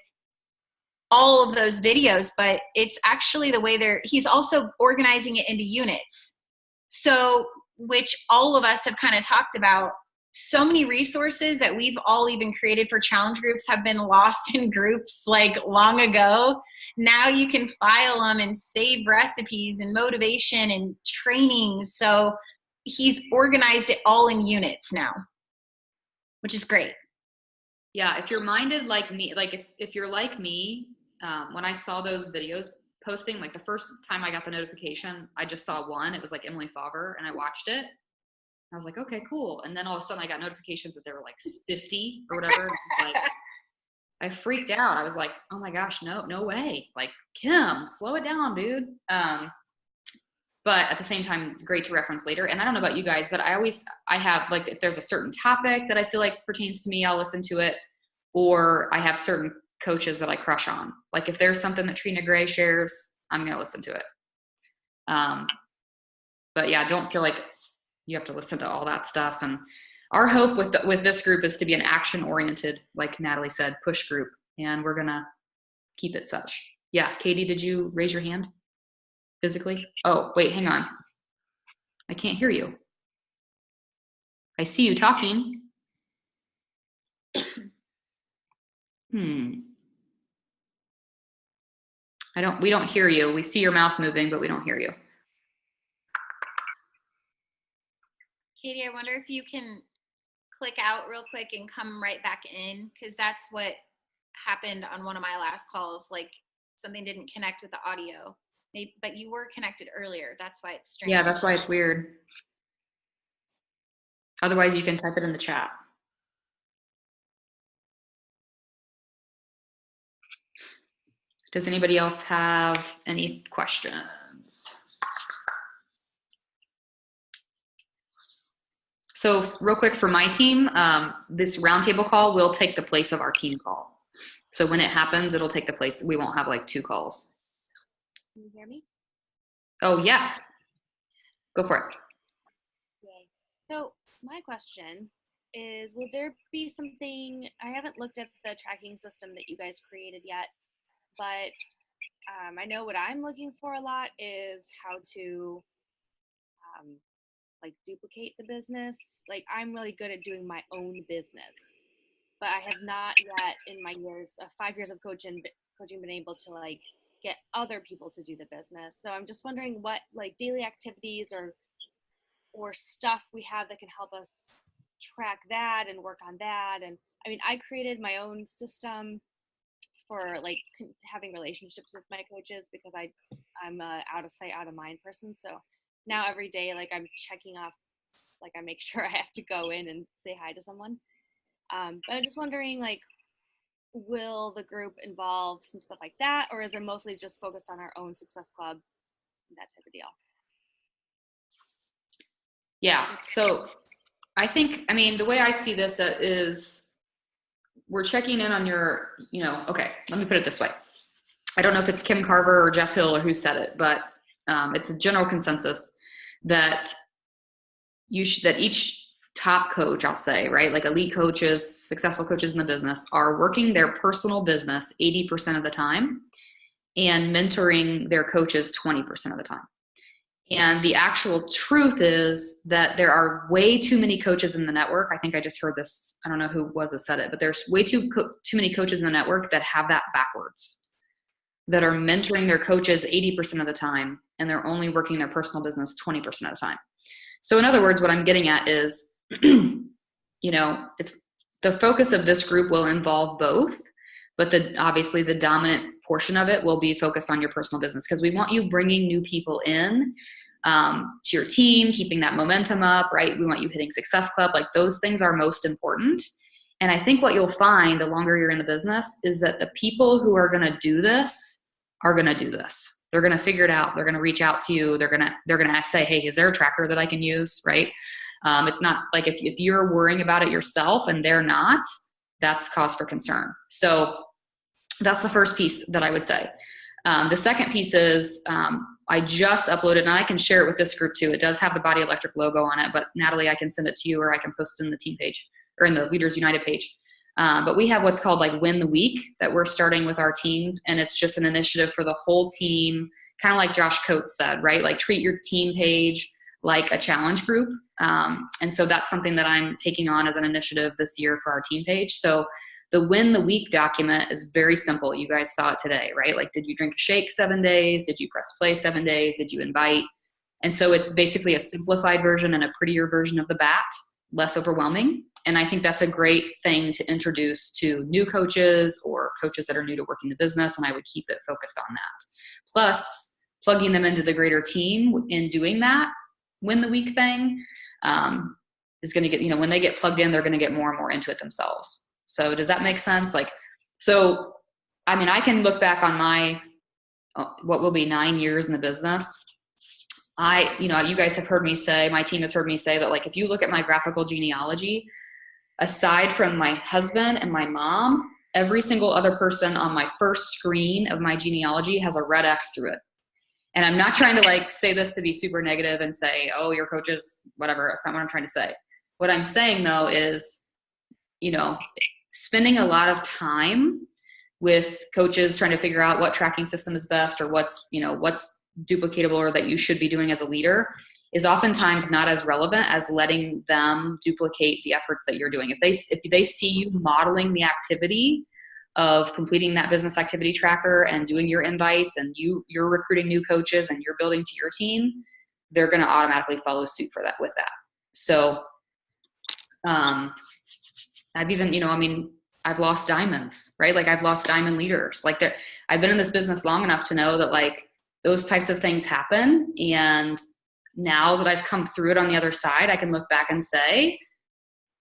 all of those videos, but it's actually the way he's also organizing it into units. So, which all of us have kind of talked about, so many resources that we've all even created for challenge groups have been lost in groups like long ago. Now you can file them and save recipes and motivation and trainings. So he's organized it all in units now, which is great. Yeah, if you're minded like me, like if you're like me, when I saw those videos posting, like the first time I got the notification, I just saw one. It was like Emily Favre, and I watched it. I was like, okay, cool. And then all of a sudden I got notifications that there were like 50 or whatever. Like, I freaked out. I was like, oh my gosh, no way. Like, Kim, slow it down, dude. But at the same time, great to reference later. And I don't know about you guys, but I have, like, if there's a certain topic that I feel like pertains to me, I'll listen to it. Or I have certain coaches that I crush on. Like, if there's something that Trina Gray shares, I'm going to listen to it. But yeah, don't feel like you have to listen to all that stuff. And our hope with this group is to be an action-oriented, like Natalie said, push group. And we're going to keep it such. Yeah, Katie, did you raise your hand? Physically? Oh, wait, hang on. I can't hear you. I see you talking. We don't hear you. We see your mouth moving, but we don't hear you. Katie, I wonder if you can click out real quick and come right back in, because that's what happened on one of my last calls. Like, something didn't connect with the audio. But you were connected earlier. That's why it's strange. Yeah, that's why it's weird. Otherwise, you can type it in the chat. Does anybody else have any questions? So real quick for my team, this roundtable call will take the place of our team call. So when it happens, it'll take the place. We won't have like 2 calls. Can you hear me? Oh, yes. Go for it. Yay. So my question is, will there be something, I haven't looked at the tracking system that you guys created yet, but I know what I'm looking for a lot is how to like duplicate the business. Like, I'm really good at doing my own business, but I have not yet in my years, 5 years of coaching been able to like get other people to do the business. So I'm just wondering what like daily activities or stuff we have that can help us track that and work on that. And I mean, I created my own system for like having relationships with my coaches because I'm a out of sight, out of mind person. So now every day, like, I'm checking off, like, I make sure I have to go in and say hi to someone. But I'm just wondering, like, will the group involve some stuff like that, or is it mostly just focused on our own success club, that type of deal? Yeah, so I think, I mean, the way I see this is we're checking in on your, okay, let me put it this way. I don't know if it's Kim Carver or Jeff Hill or who said it, but it's a general consensus that that each top coach, I'll say, right, like elite coaches, successful coaches in the business, are working their personal business 80% of the time and mentoring their coaches 20% of the time. And the actual truth is that there are way too many coaches in the network. I think I just heard this. I don't know who was that said it, but there's way too many coaches in the network that have that backwards, that are mentoring their coaches 80% of the time, and they're only working their personal business 20% of the time. So in other words, what I'm getting at is, it's the focus of this group will involve both, but obviously the dominant portion of it will be focused on your personal business, because we want you bringing new people in to your team, keeping that momentum up, right? We want you hitting Success Club. Like, those things are most important. And I think what you'll find the longer you're in the business is that the people who are going to do this are going to do this. They're going to figure it out. They're going to reach out to you. They're going to say, hey, is there a tracker that I can use? Right. It's not like if you're worrying about it yourself and they're not, that's cause for concern. So that's the first piece that I would say. The second piece is I just uploaded, and I can share it with this group too. It does have the Body Electric logo on it, but Natalie, I can send it to you, or I can post it in the team page or in the Leaders United page. But we have what's called like Win the Week that we're starting with our team. And it's just an initiative for the whole team, kind of like Josh Coates said, right? Like, treat your team page like a challenge group. And so that's something that I'm taking on as an initiative this year for our team page. So the Win the Week document is very simple. You guys saw it today, right? Like, did you drink a shake 7 days? Did you press play 7 days? Did you invite? And so it's basically a simplified version and a prettier version of the BAT, less overwhelming. And I think that's a great thing to introduce to new coaches or coaches that are new to working the business. And I would keep it focused on that. Plus, plugging them into the greater team in doing that Win the Week thing is going to get, when they get plugged in, they're going to get more and more into it themselves. So does that make sense? Like, So, I mean, I can look back on my, what will be 9 years in the business. You guys have heard me say, my team has heard me say that, like, if you look at my graphical genealogy, aside from my husband and my mom, every single other person on my first screen of my genealogy has a red X through it. And I'm not trying to like say this to be super negative and say, oh, your coach is whatever. That's not what I'm trying to say. What I'm saying though is, spending a lot of time with coaches trying to figure out what tracking system is best, or what's duplicatable, or that you should be doing as a leader, is oftentimes not as relevant as letting them duplicate the efforts that you're doing. If they see you modeling the activity of completing that business activity tracker and doing your invites, and you're recruiting new coaches and you're building to your team, they're going to automatically follow suit with that. So I've even, I've lost diamonds, right? Like, I've lost diamond leaders. Like, that I've been in this business long enough to know that, like, those types of things happen. And now that I've come through it on the other side, I can look back and say,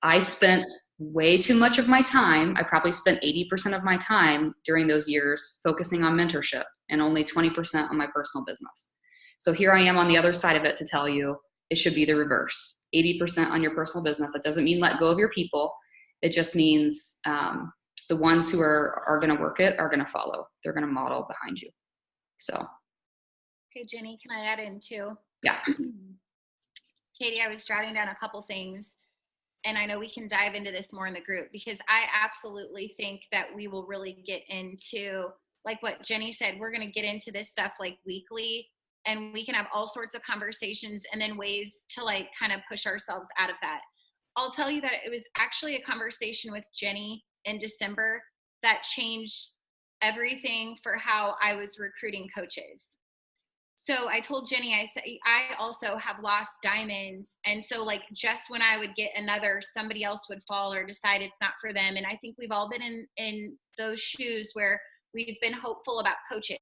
I spent way too much of my time. I probably spent 80% of my time during those years focusing on mentorship and only 20% on my personal business. So here I am on the other side of it to tell you it should be the reverse. 80% on your personal business. That doesn't mean let go of your people. It just means the ones who are going to work it are going to follow. They're going to model behind you. So. Okay, Jenny, can I add in too? Yeah. Katie, I was jotting down a couple things, and I know we can dive into this more in the group, because I absolutely think that we will really get into, like what Jenny said, we're going to get into this stuff like weekly, and we can have all sorts of conversations and then ways to like kind of push ourselves out of that. I'll tell you that it was actually a conversation with Jenny in December that changed everything for how I was recruiting coaches. So I told Jenny, I said, I also have lost diamonds. And so like, just when I would get another, somebody else would fall or decide it's not for them. And I think we've all been in those shoes where we've been hopeful about coaches.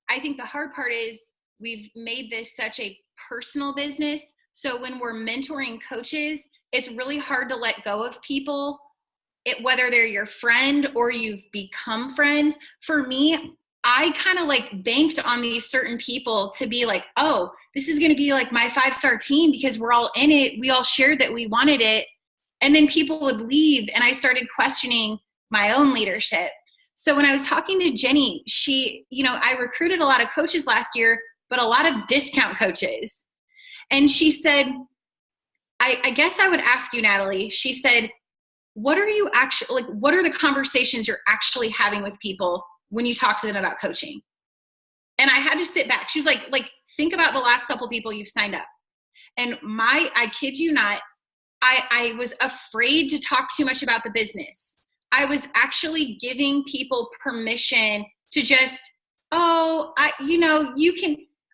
I think the hard part is we've made this such a personal business. So when we're mentoring coaches, it's really hard to let go of people, whether they're your friend or you've become friends. For me, I kind of like banked on these certain people to be like, oh, this is going to be like my 5-star team because we're all in it. We all shared that we wanted it. And then people would leave, and I started questioning my own leadership. So when I was talking to Jenny, she, I recruited a lot of coaches last year, but a lot of discount coaches. And she said, I guess I would ask you, Natalie, she said, what are the conversations you're actually having with people when you talk to them about coaching? And I had to sit back. She was like, think about the last couple people you've signed up. And I kid you not, I was afraid to talk too much about the business. I was actually giving people permission to just,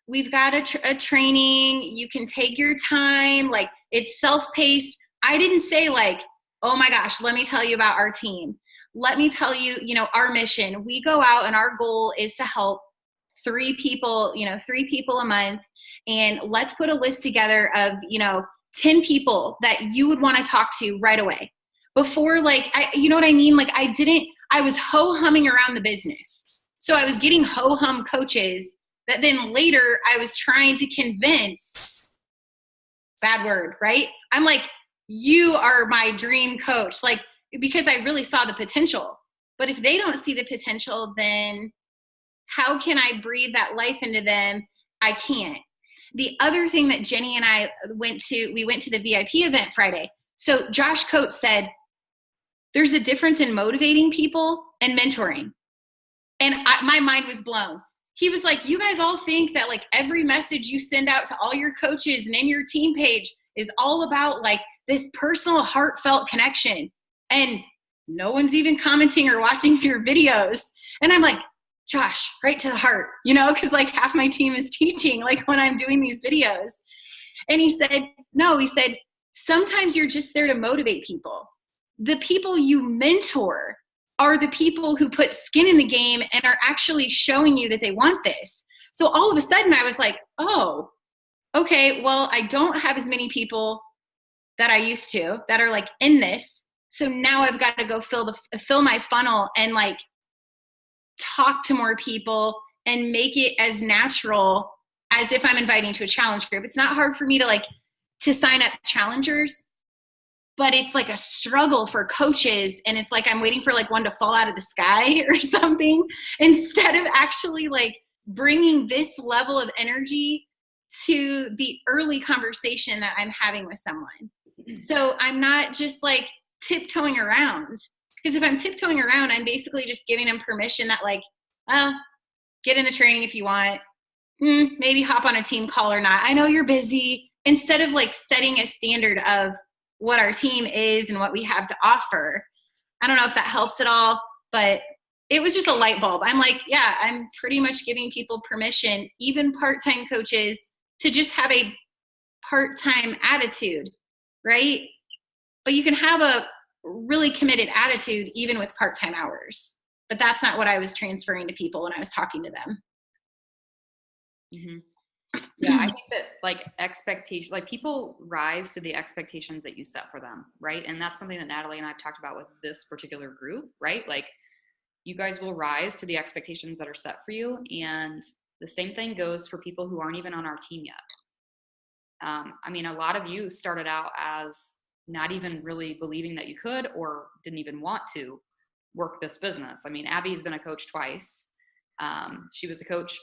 we've got a training, you can take your time, like it's self-paced. I didn't say like, oh my gosh, let me tell you about our team. Let me tell you, our mission. We go out and our goal is to help 3 people a month. And let's put a list together of, 10 people that you would want to talk to right away. Before, you know what I mean? Like I was ho-humming around the business. So I was getting ho-hum coaches that then later I was trying to convince, bad word, right? I'm like, you are my dream coach. Like, because I really saw the potential. But if they don't see the potential, then how can I breathe that life into them? I can't. The other thing that Jenny and I we went to the VIP event Friday. So Josh Coates said, there's a difference in motivating people and mentoring. And my mind was blown. He was like, you guys all think that like every message you send out to all your coaches and in your team page is all about like this personal heartfelt connection. And no one's even commenting or watching your videos. And I'm like, Josh, right to the heart, because like half my team is teaching like when I'm doing these videos. And he said, no, sometimes you're just there to motivate people. The people you mentor are the people who put skin in the game and are actually showing you that they want this. So all of a sudden I was like, oh, okay, well, I don't have as many people that I used to that are like in this. So now I've got to go fill my funnel and like talk to more people and make it as natural as if I'm inviting to a challenge group. It's not hard for me to sign up challengers, but it's like a struggle for coaches. And it's like I'm waiting for like one to fall out of the sky or something, instead of actually like bringing this level of energy to the early conversation that I'm having with someone. So I'm not just like tiptoeing around, because if I'm tiptoeing around, I'm basically just giving them permission that like, get in the training if you want, maybe hop on a team call or not. I know you're busy, instead of like setting a standard of what our team is and what we have to offer. I don't know if that helps at all, but it was just a light bulb. I'm like, yeah, I'm pretty much giving people permission, even part-time coaches, to just have a part-time attitude, right? But you can have a really committed attitude even with part-time hours. But that's not what I was transferring to people when I was talking to them. Mm-hmm. Yeah, I think that like expectation, like people rise to the expectations that you set for them, right? And that's something that Natalie and I've talked about with this particular group, right? Like you guys will rise to the expectations that are set for you. And the same thing goes for people who aren't even on our team yet. I mean, a lot of you started out as not even really believing that you could or didn't even want to work this business. I mean, Abby's been a coach twice. She was a coach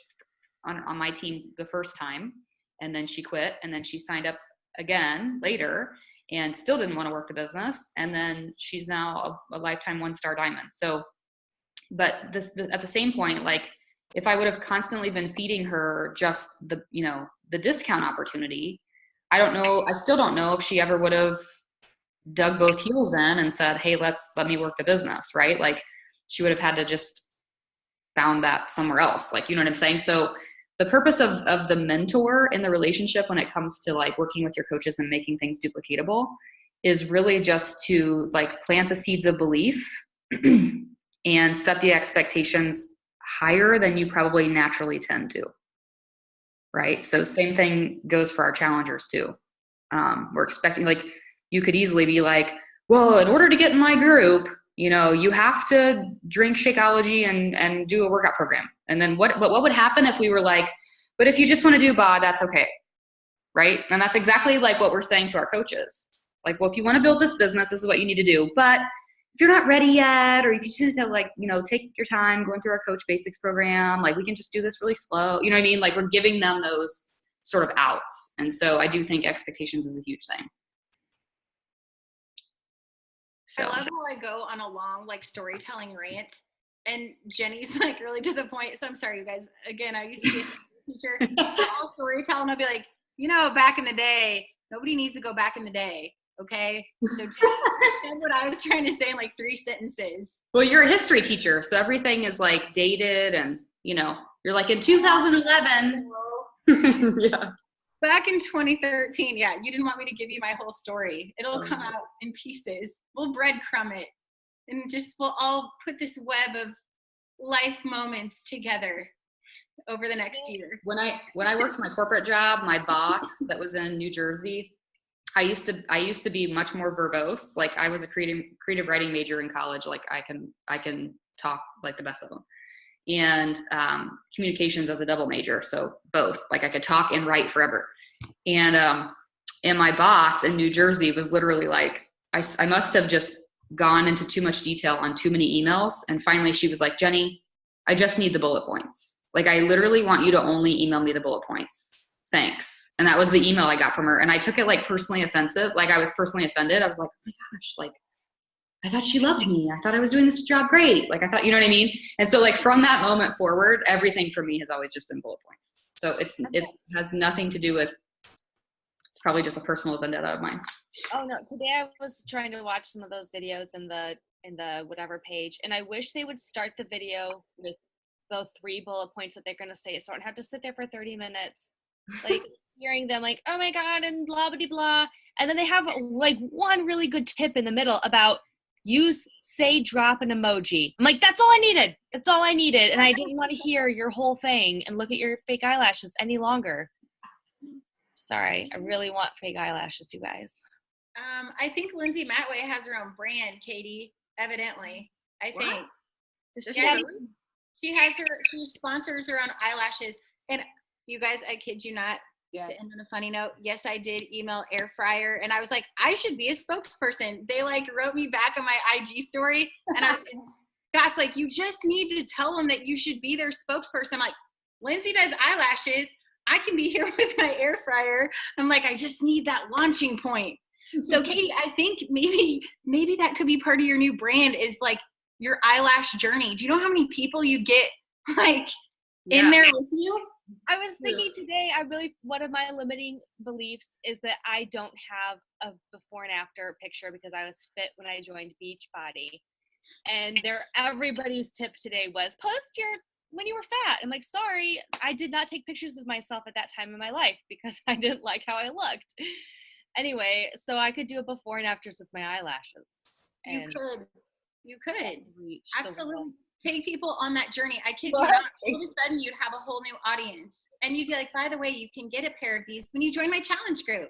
on my team the first time, and then she quit, and then she signed up again later and still didn't want to work the business. And then she's now a lifetime 1-star diamond. So, but at the same point, like if I would have constantly been feeding her just the discount opportunity, I still don't know if she ever would have dug both heels in and said, hey, let me work the business, right? Like she would have had to just found that somewhere else. Like, you know what I'm saying? So the purpose of the mentor in the relationship when it comes to like working with your coaches and making things duplicatable is really just to like plant the seeds of belief and set the expectations higher than you probably naturally tend to. Right. So same thing goes for our challengers too. We're expecting, like, you could easily be like, well, in order to get in my group, you have to drink Shakeology and do a workout program. And then what would happen if we were like, but if you just want to do BOD, that's okay. Right. And that's exactly like what we're saying to our coaches. Like, well, if you want to build this business, this is what you need to do. But if you're not ready yet, or if you just have like, take your time going through our Coach Basics program, like we can just do this really slow. You know what I mean? Like we're giving them those sort of outs. And so I do think expectations is a huge thing. So. I love how I go on a long like storytelling rant, and Jenny's like really to the point. So I'm sorry, you guys. Again, I used to be a teacher. I'll storytell and I'll be like, back in the day, nobody needs to go back in the day. Okay. So Jenny said what I was trying to say in like 3 sentences. Well, you're a history teacher, so everything is like dated, and you're like in 2011. Yeah. Back in 2013, yeah, you didn't want me to give you my whole story. It'll come out in pieces. We'll breadcrumb it, and we'll all put this web of life moments together over the next year. When I worked my corporate job, my boss that was in New Jersey, I used to be much more verbose. Like I was a creative writing major in college. Like I can talk like the best of them. And communications as a double major, so both. Like I could talk and write forever. And my boss in New Jersey was literally like, I must have just gone into too much detail on too many emails. And finally she was like, Jenny, I just need the bullet points. Like I literally want you to only email me the bullet points. Thanks. And that was the email I got from her. And I took it like personally offensive. Like I was personally offended. I was like, oh my gosh, like I thought she loved me. I thought I was doing this job great. Like I thought, you know what I mean? And so like from that moment forward, everything for me has always just been bullet points. So it has nothing to do with, it's probably just a personal vendetta of mine. Oh no, today I was trying to watch some of those videos in the whatever page, and I wish they would start the video with the 3 bullet points that they're going to say, so I don't have to sit there for 30 minutes, like hearing them like, oh my God, and blah, blah, blah. And then they have like one really good tip in the middle about drop an emoji. I'm like, that's all I needed. That's all I needed. And I didn't want to hear your whole thing and look at your fake eyelashes any longer. Sorry. I really want fake eyelashes, you guys. I think Lindsay Matway has her own brand, Katie, evidently. I What? think. Does Yeah, she? she sponsors her own eyelashes. And you guys, I kid you not, Yeah. to end on a funny note, yes, I did email Air Fryer, and I was like, I should be a spokesperson. They like wrote me back on my IG story, and Scott's like, you just need to tell them that you should be their spokesperson. I'm like, Lindsay does eyelashes. I can be here with my air fryer. I'm like, I just need that launching point. So Katie, I think maybe that could be part of your new brand is like your eyelash journey. Do you know how many people you get like in there with you? I was thinking today, one of my limiting beliefs is that I don't have a before and after picture because I was fit when I joined Beachbody. And everybody's tip today was post when you were fat. I'm like, sorry, I did not take pictures of myself at that time in my life because I didn't like how I looked. Anyway, so I could do a before and afters with my eyelashes. You could. Reach Absolutely. Take people on that journey. I kid you not. All of a sudden, you'd have a whole new audience. And you'd be like, by the way, you can get a pair of these when you join my challenge group.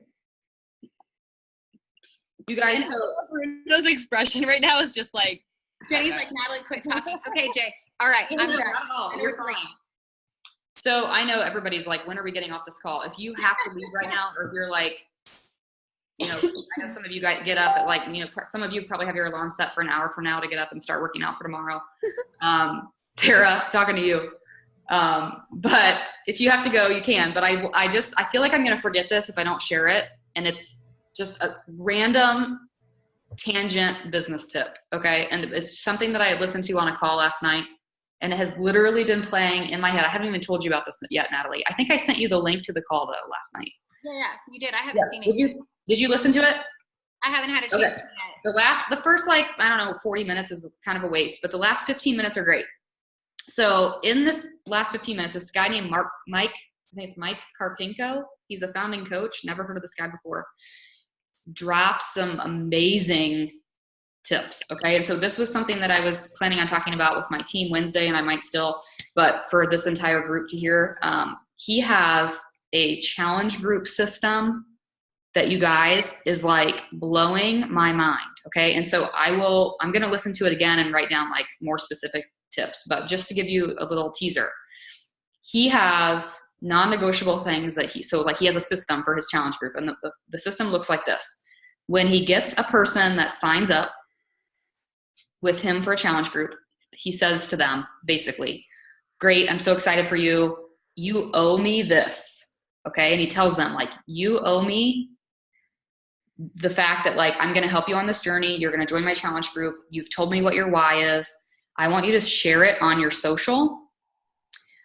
You guys, so Bruno's expression right now is just like, Jenny's like, Natalie, quit talking. Okay, Jay. All right. I'm done. You're fine. So I know everybody's like, when are we getting off this call? If you have to leave right now, or if you're like, I know some of you guys get up at like, some of you probably have your alarm set for an hour from now to get up and start working out for tomorrow. Tara, talking to you. But if you have to go, you can. But I feel like I'm going to forget this if I don't share it. And it's just a random tangent business tip. Okay. And it's something that I listened to on a call last night. And it has literally been playing in my head. I haven't even told you about this yet, Natalie. I think I sent you the link to the call though last night. Yeah, you did. I haven't seen it. Did you listen to it? I haven't had a chance to yet. The first 40 minutes is kind of a waste, but the last 15 minutes are great. So in this last 15 minutes, this guy named Mike, I think it's Mike Karpinko. He's a founding coach. Never heard of this guy before. Dropped some amazing tips. Okay. And so this was something that I was planning on talking about with my team Wednesday, and I might still, but for this entire group to hear, he has a challenge group system that you guys is like blowing my mind. Okay. And so I'm going to listen to it again and write down like more specific tips, but just to give you a little teaser, he has non-negotiable things that he has a system for his challenge group. And the system looks like this. When he gets a person that signs up with him for a challenge group, he says to them, basically, great, I'm so excited for you. You owe me this. Okay. And he tells them like, you owe me the fact that like, I'm going to help you on this journey. You're going to join my challenge group. You've told me what your why is. I want you to share it on your social.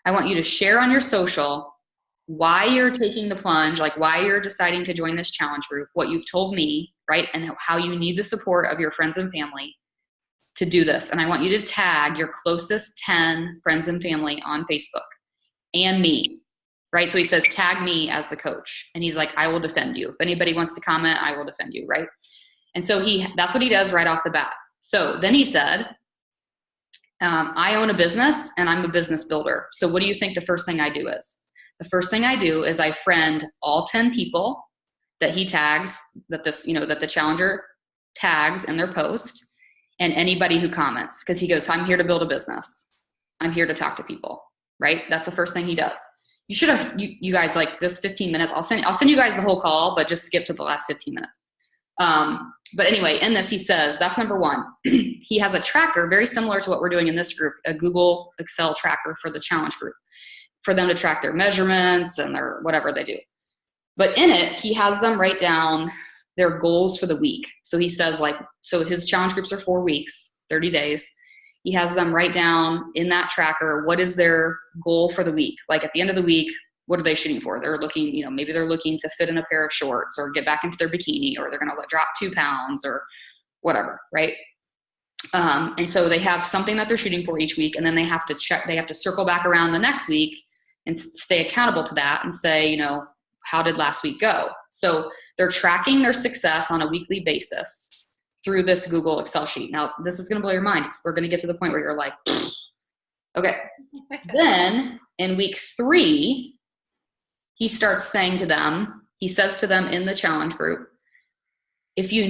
I want you to share on your social why you're taking the plunge, like why you're deciding to join this challenge group, what you've told me, right? And how you need the support of your friends and family to do this. And I want you to tag your closest 10 friends and family on Facebook and me, right? So he says, tag me as the coach. And he's like, I will defend you. If anybody wants to comment, I will defend you, right? And so that's what he does right off the bat. So then he said, I own a business and I'm a business builder. So what do you think the first thing I do is? The first thing I do is I friend all 10 people that he tags, that the challenger tags in their post, and anybody who comments, because he goes, I'm here to build a business. I'm here to talk to people, right? That's the first thing he does. You should have, you guys, like this 15 minutes, I'll send you guys the whole call, but just skip to the last 15 minutes. But anyway, in this, he says, that's number one. He has a tracker very similar to what we're doing in this group, a Google Excel tracker for the challenge group, for them to track their measurements and their whatever they do. But in it, he has them write down their goals for the week. So he says so his challenge groups are 4 weeks, 30 days. He has them write down in that tracker, what is their goal for the week? Like at the end of the week, what are they shooting for? They're looking, maybe they're looking to fit in a pair of shorts or get back into their bikini, or they're going to drop 2 pounds or whatever, right? And so they have something that they're shooting for each week, and then they have to circle back around the next week and stay accountable to that and say, how did last week go? So they're tracking their success on a weekly basis through this Google Excel sheet. Now, this is going to blow your mind. We're going to get to the point where you're like, okay. Then in week 3, he starts saying to them, he says to them in the challenge group, if you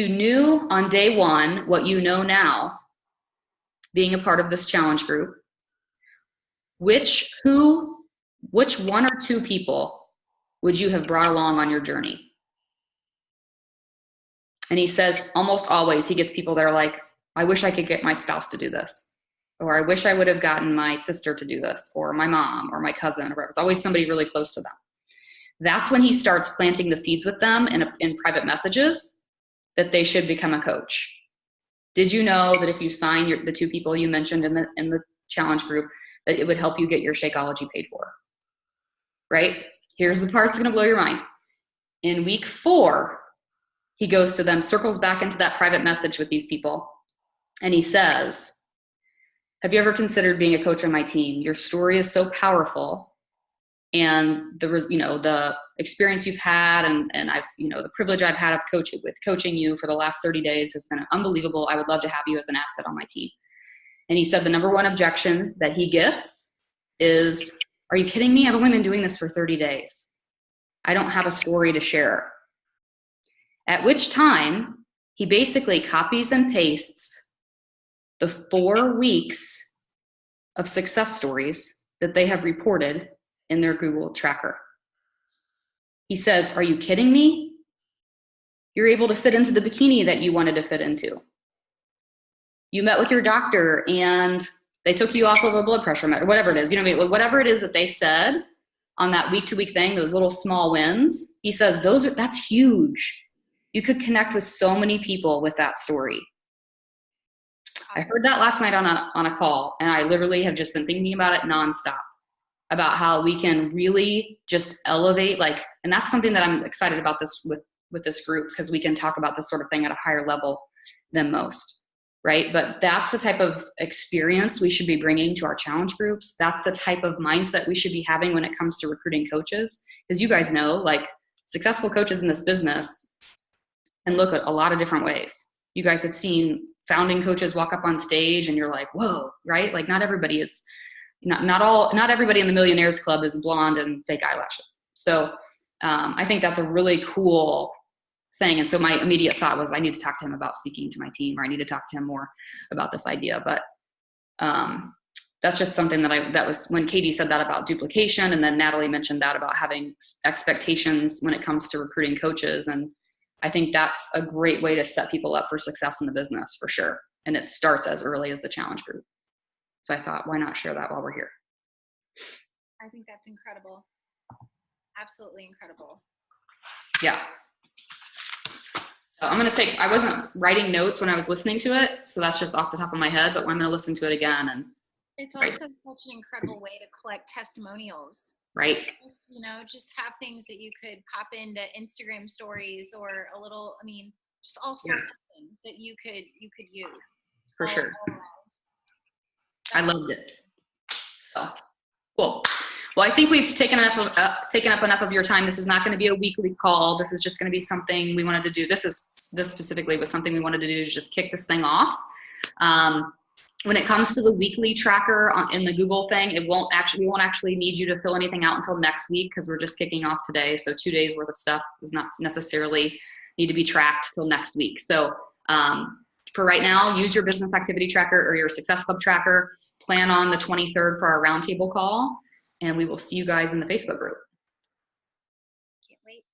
knew on day one what you know now, being a part of this challenge group, which one or two people would you have brought along on your journey? And he says almost always he gets people that are like, I wish I could get my spouse to do this, or I wish I would have gotten my sister to do this, or my mom, or my cousin, or it's always somebody really close to them. That's when he starts planting the seeds with them in private messages that they should become a coach. Did you know that if you sign the two people you mentioned in the challenge group, that it would help you get your Shakeology paid for? Right? Here's the part that's gonna blow your mind. In week 4, he goes to them, circles back into that private message with these people, and he says, have you ever considered being a coach on my team? Your story is so powerful, and the experience you've had and I've, the privilege I've had of coaching you for the last 30 days has been unbelievable. I would love to have you as an asset on my team. And he said the number one objection that he gets is, are you kidding me? I've only been doing this for 30 days. I don't have a story to share. At which time he basically copies and pastes the 4 weeks of success stories that they have reported in their Google tracker. He says, are you kidding me? You're able to fit into the bikini that you wanted to fit into. You met with your doctor and they took you off of a blood pressure med, or whatever it is, whatever it is that they said on that week-to-week thing, those little small wins, he says, that's huge. You could connect with so many people with that story. I heard that last night on a call, and I literally have just been thinking about it nonstop, about how we can really just elevate, and that's something that I'm excited about this with this group, because we can talk about this sort of thing at a higher level than most, right? But that's the type of experience we should be bringing to our challenge groups. That's the type of mindset we should be having when it comes to recruiting coaches, because you guys know, successful coaches in this business can look at a lot of different ways. You guys have seen founding coaches walk up on stage and you're like, whoa, right? Not everybody is, not everybody in the Millionaires Club is blonde and fake eyelashes. So I think that's a really cool thing. And so my immediate thought was, I need to talk to him about speaking to my team, or I need to talk to him more about this idea. But that's just something that was when Katie said that about duplication, and then Natalie mentioned that about having expectations when it comes to recruiting coaches. And I think that's a great way to set people up for success in the business, for sure. And it starts as early as the challenge group. So I thought, why not share that while we're here? I think that's incredible. Absolutely incredible. Yeah. So I wasn't writing notes when I was listening to it, so that's just off the top of my head, but I'm going to listen to it again. And it's also such an incredible way to collect testimonials. Right. Just have things that you could pop into Instagram stories, or a little, just all sorts of things that you could use. For sure. I loved it. So cool. Well, I think we've taken up enough of your time. This is not going to be a weekly call. This is just going to be something we wanted to do. This specifically was something we wanted to do to just kick this thing off. When it comes to the weekly tracker in the Google thing, we won't actually need you to fill anything out until next week, because we're just kicking off today. So 2 days worth of stuff does not necessarily need to be tracked till next week. So for right now, use your business activity tracker or your Success Club tracker. Plan on the 23rd for our roundtable call, and we will see you guys in the Facebook group. Can't wait.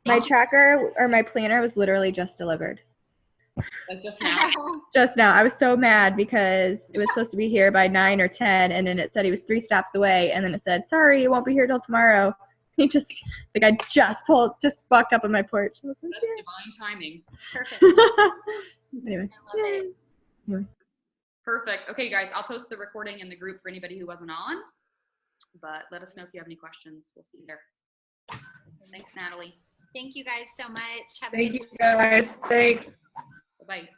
My tracker or my planner was literally just delivered. Just now? Just now. I was so mad because it was supposed to be here by 9 or 10, and then it said he was 3 stops away, and then it said, sorry, it won't be here till tomorrow. He just, I just walked up on my porch. That's divine timing. Perfect. Anyway. I love it. Perfect. Okay, guys, I'll post the recording in the group for anybody who wasn't on, but let us know if you have any questions. We'll see you there. Thanks, Natalie. Thank you guys so much. Thank you guys. Thanks. Bye-bye.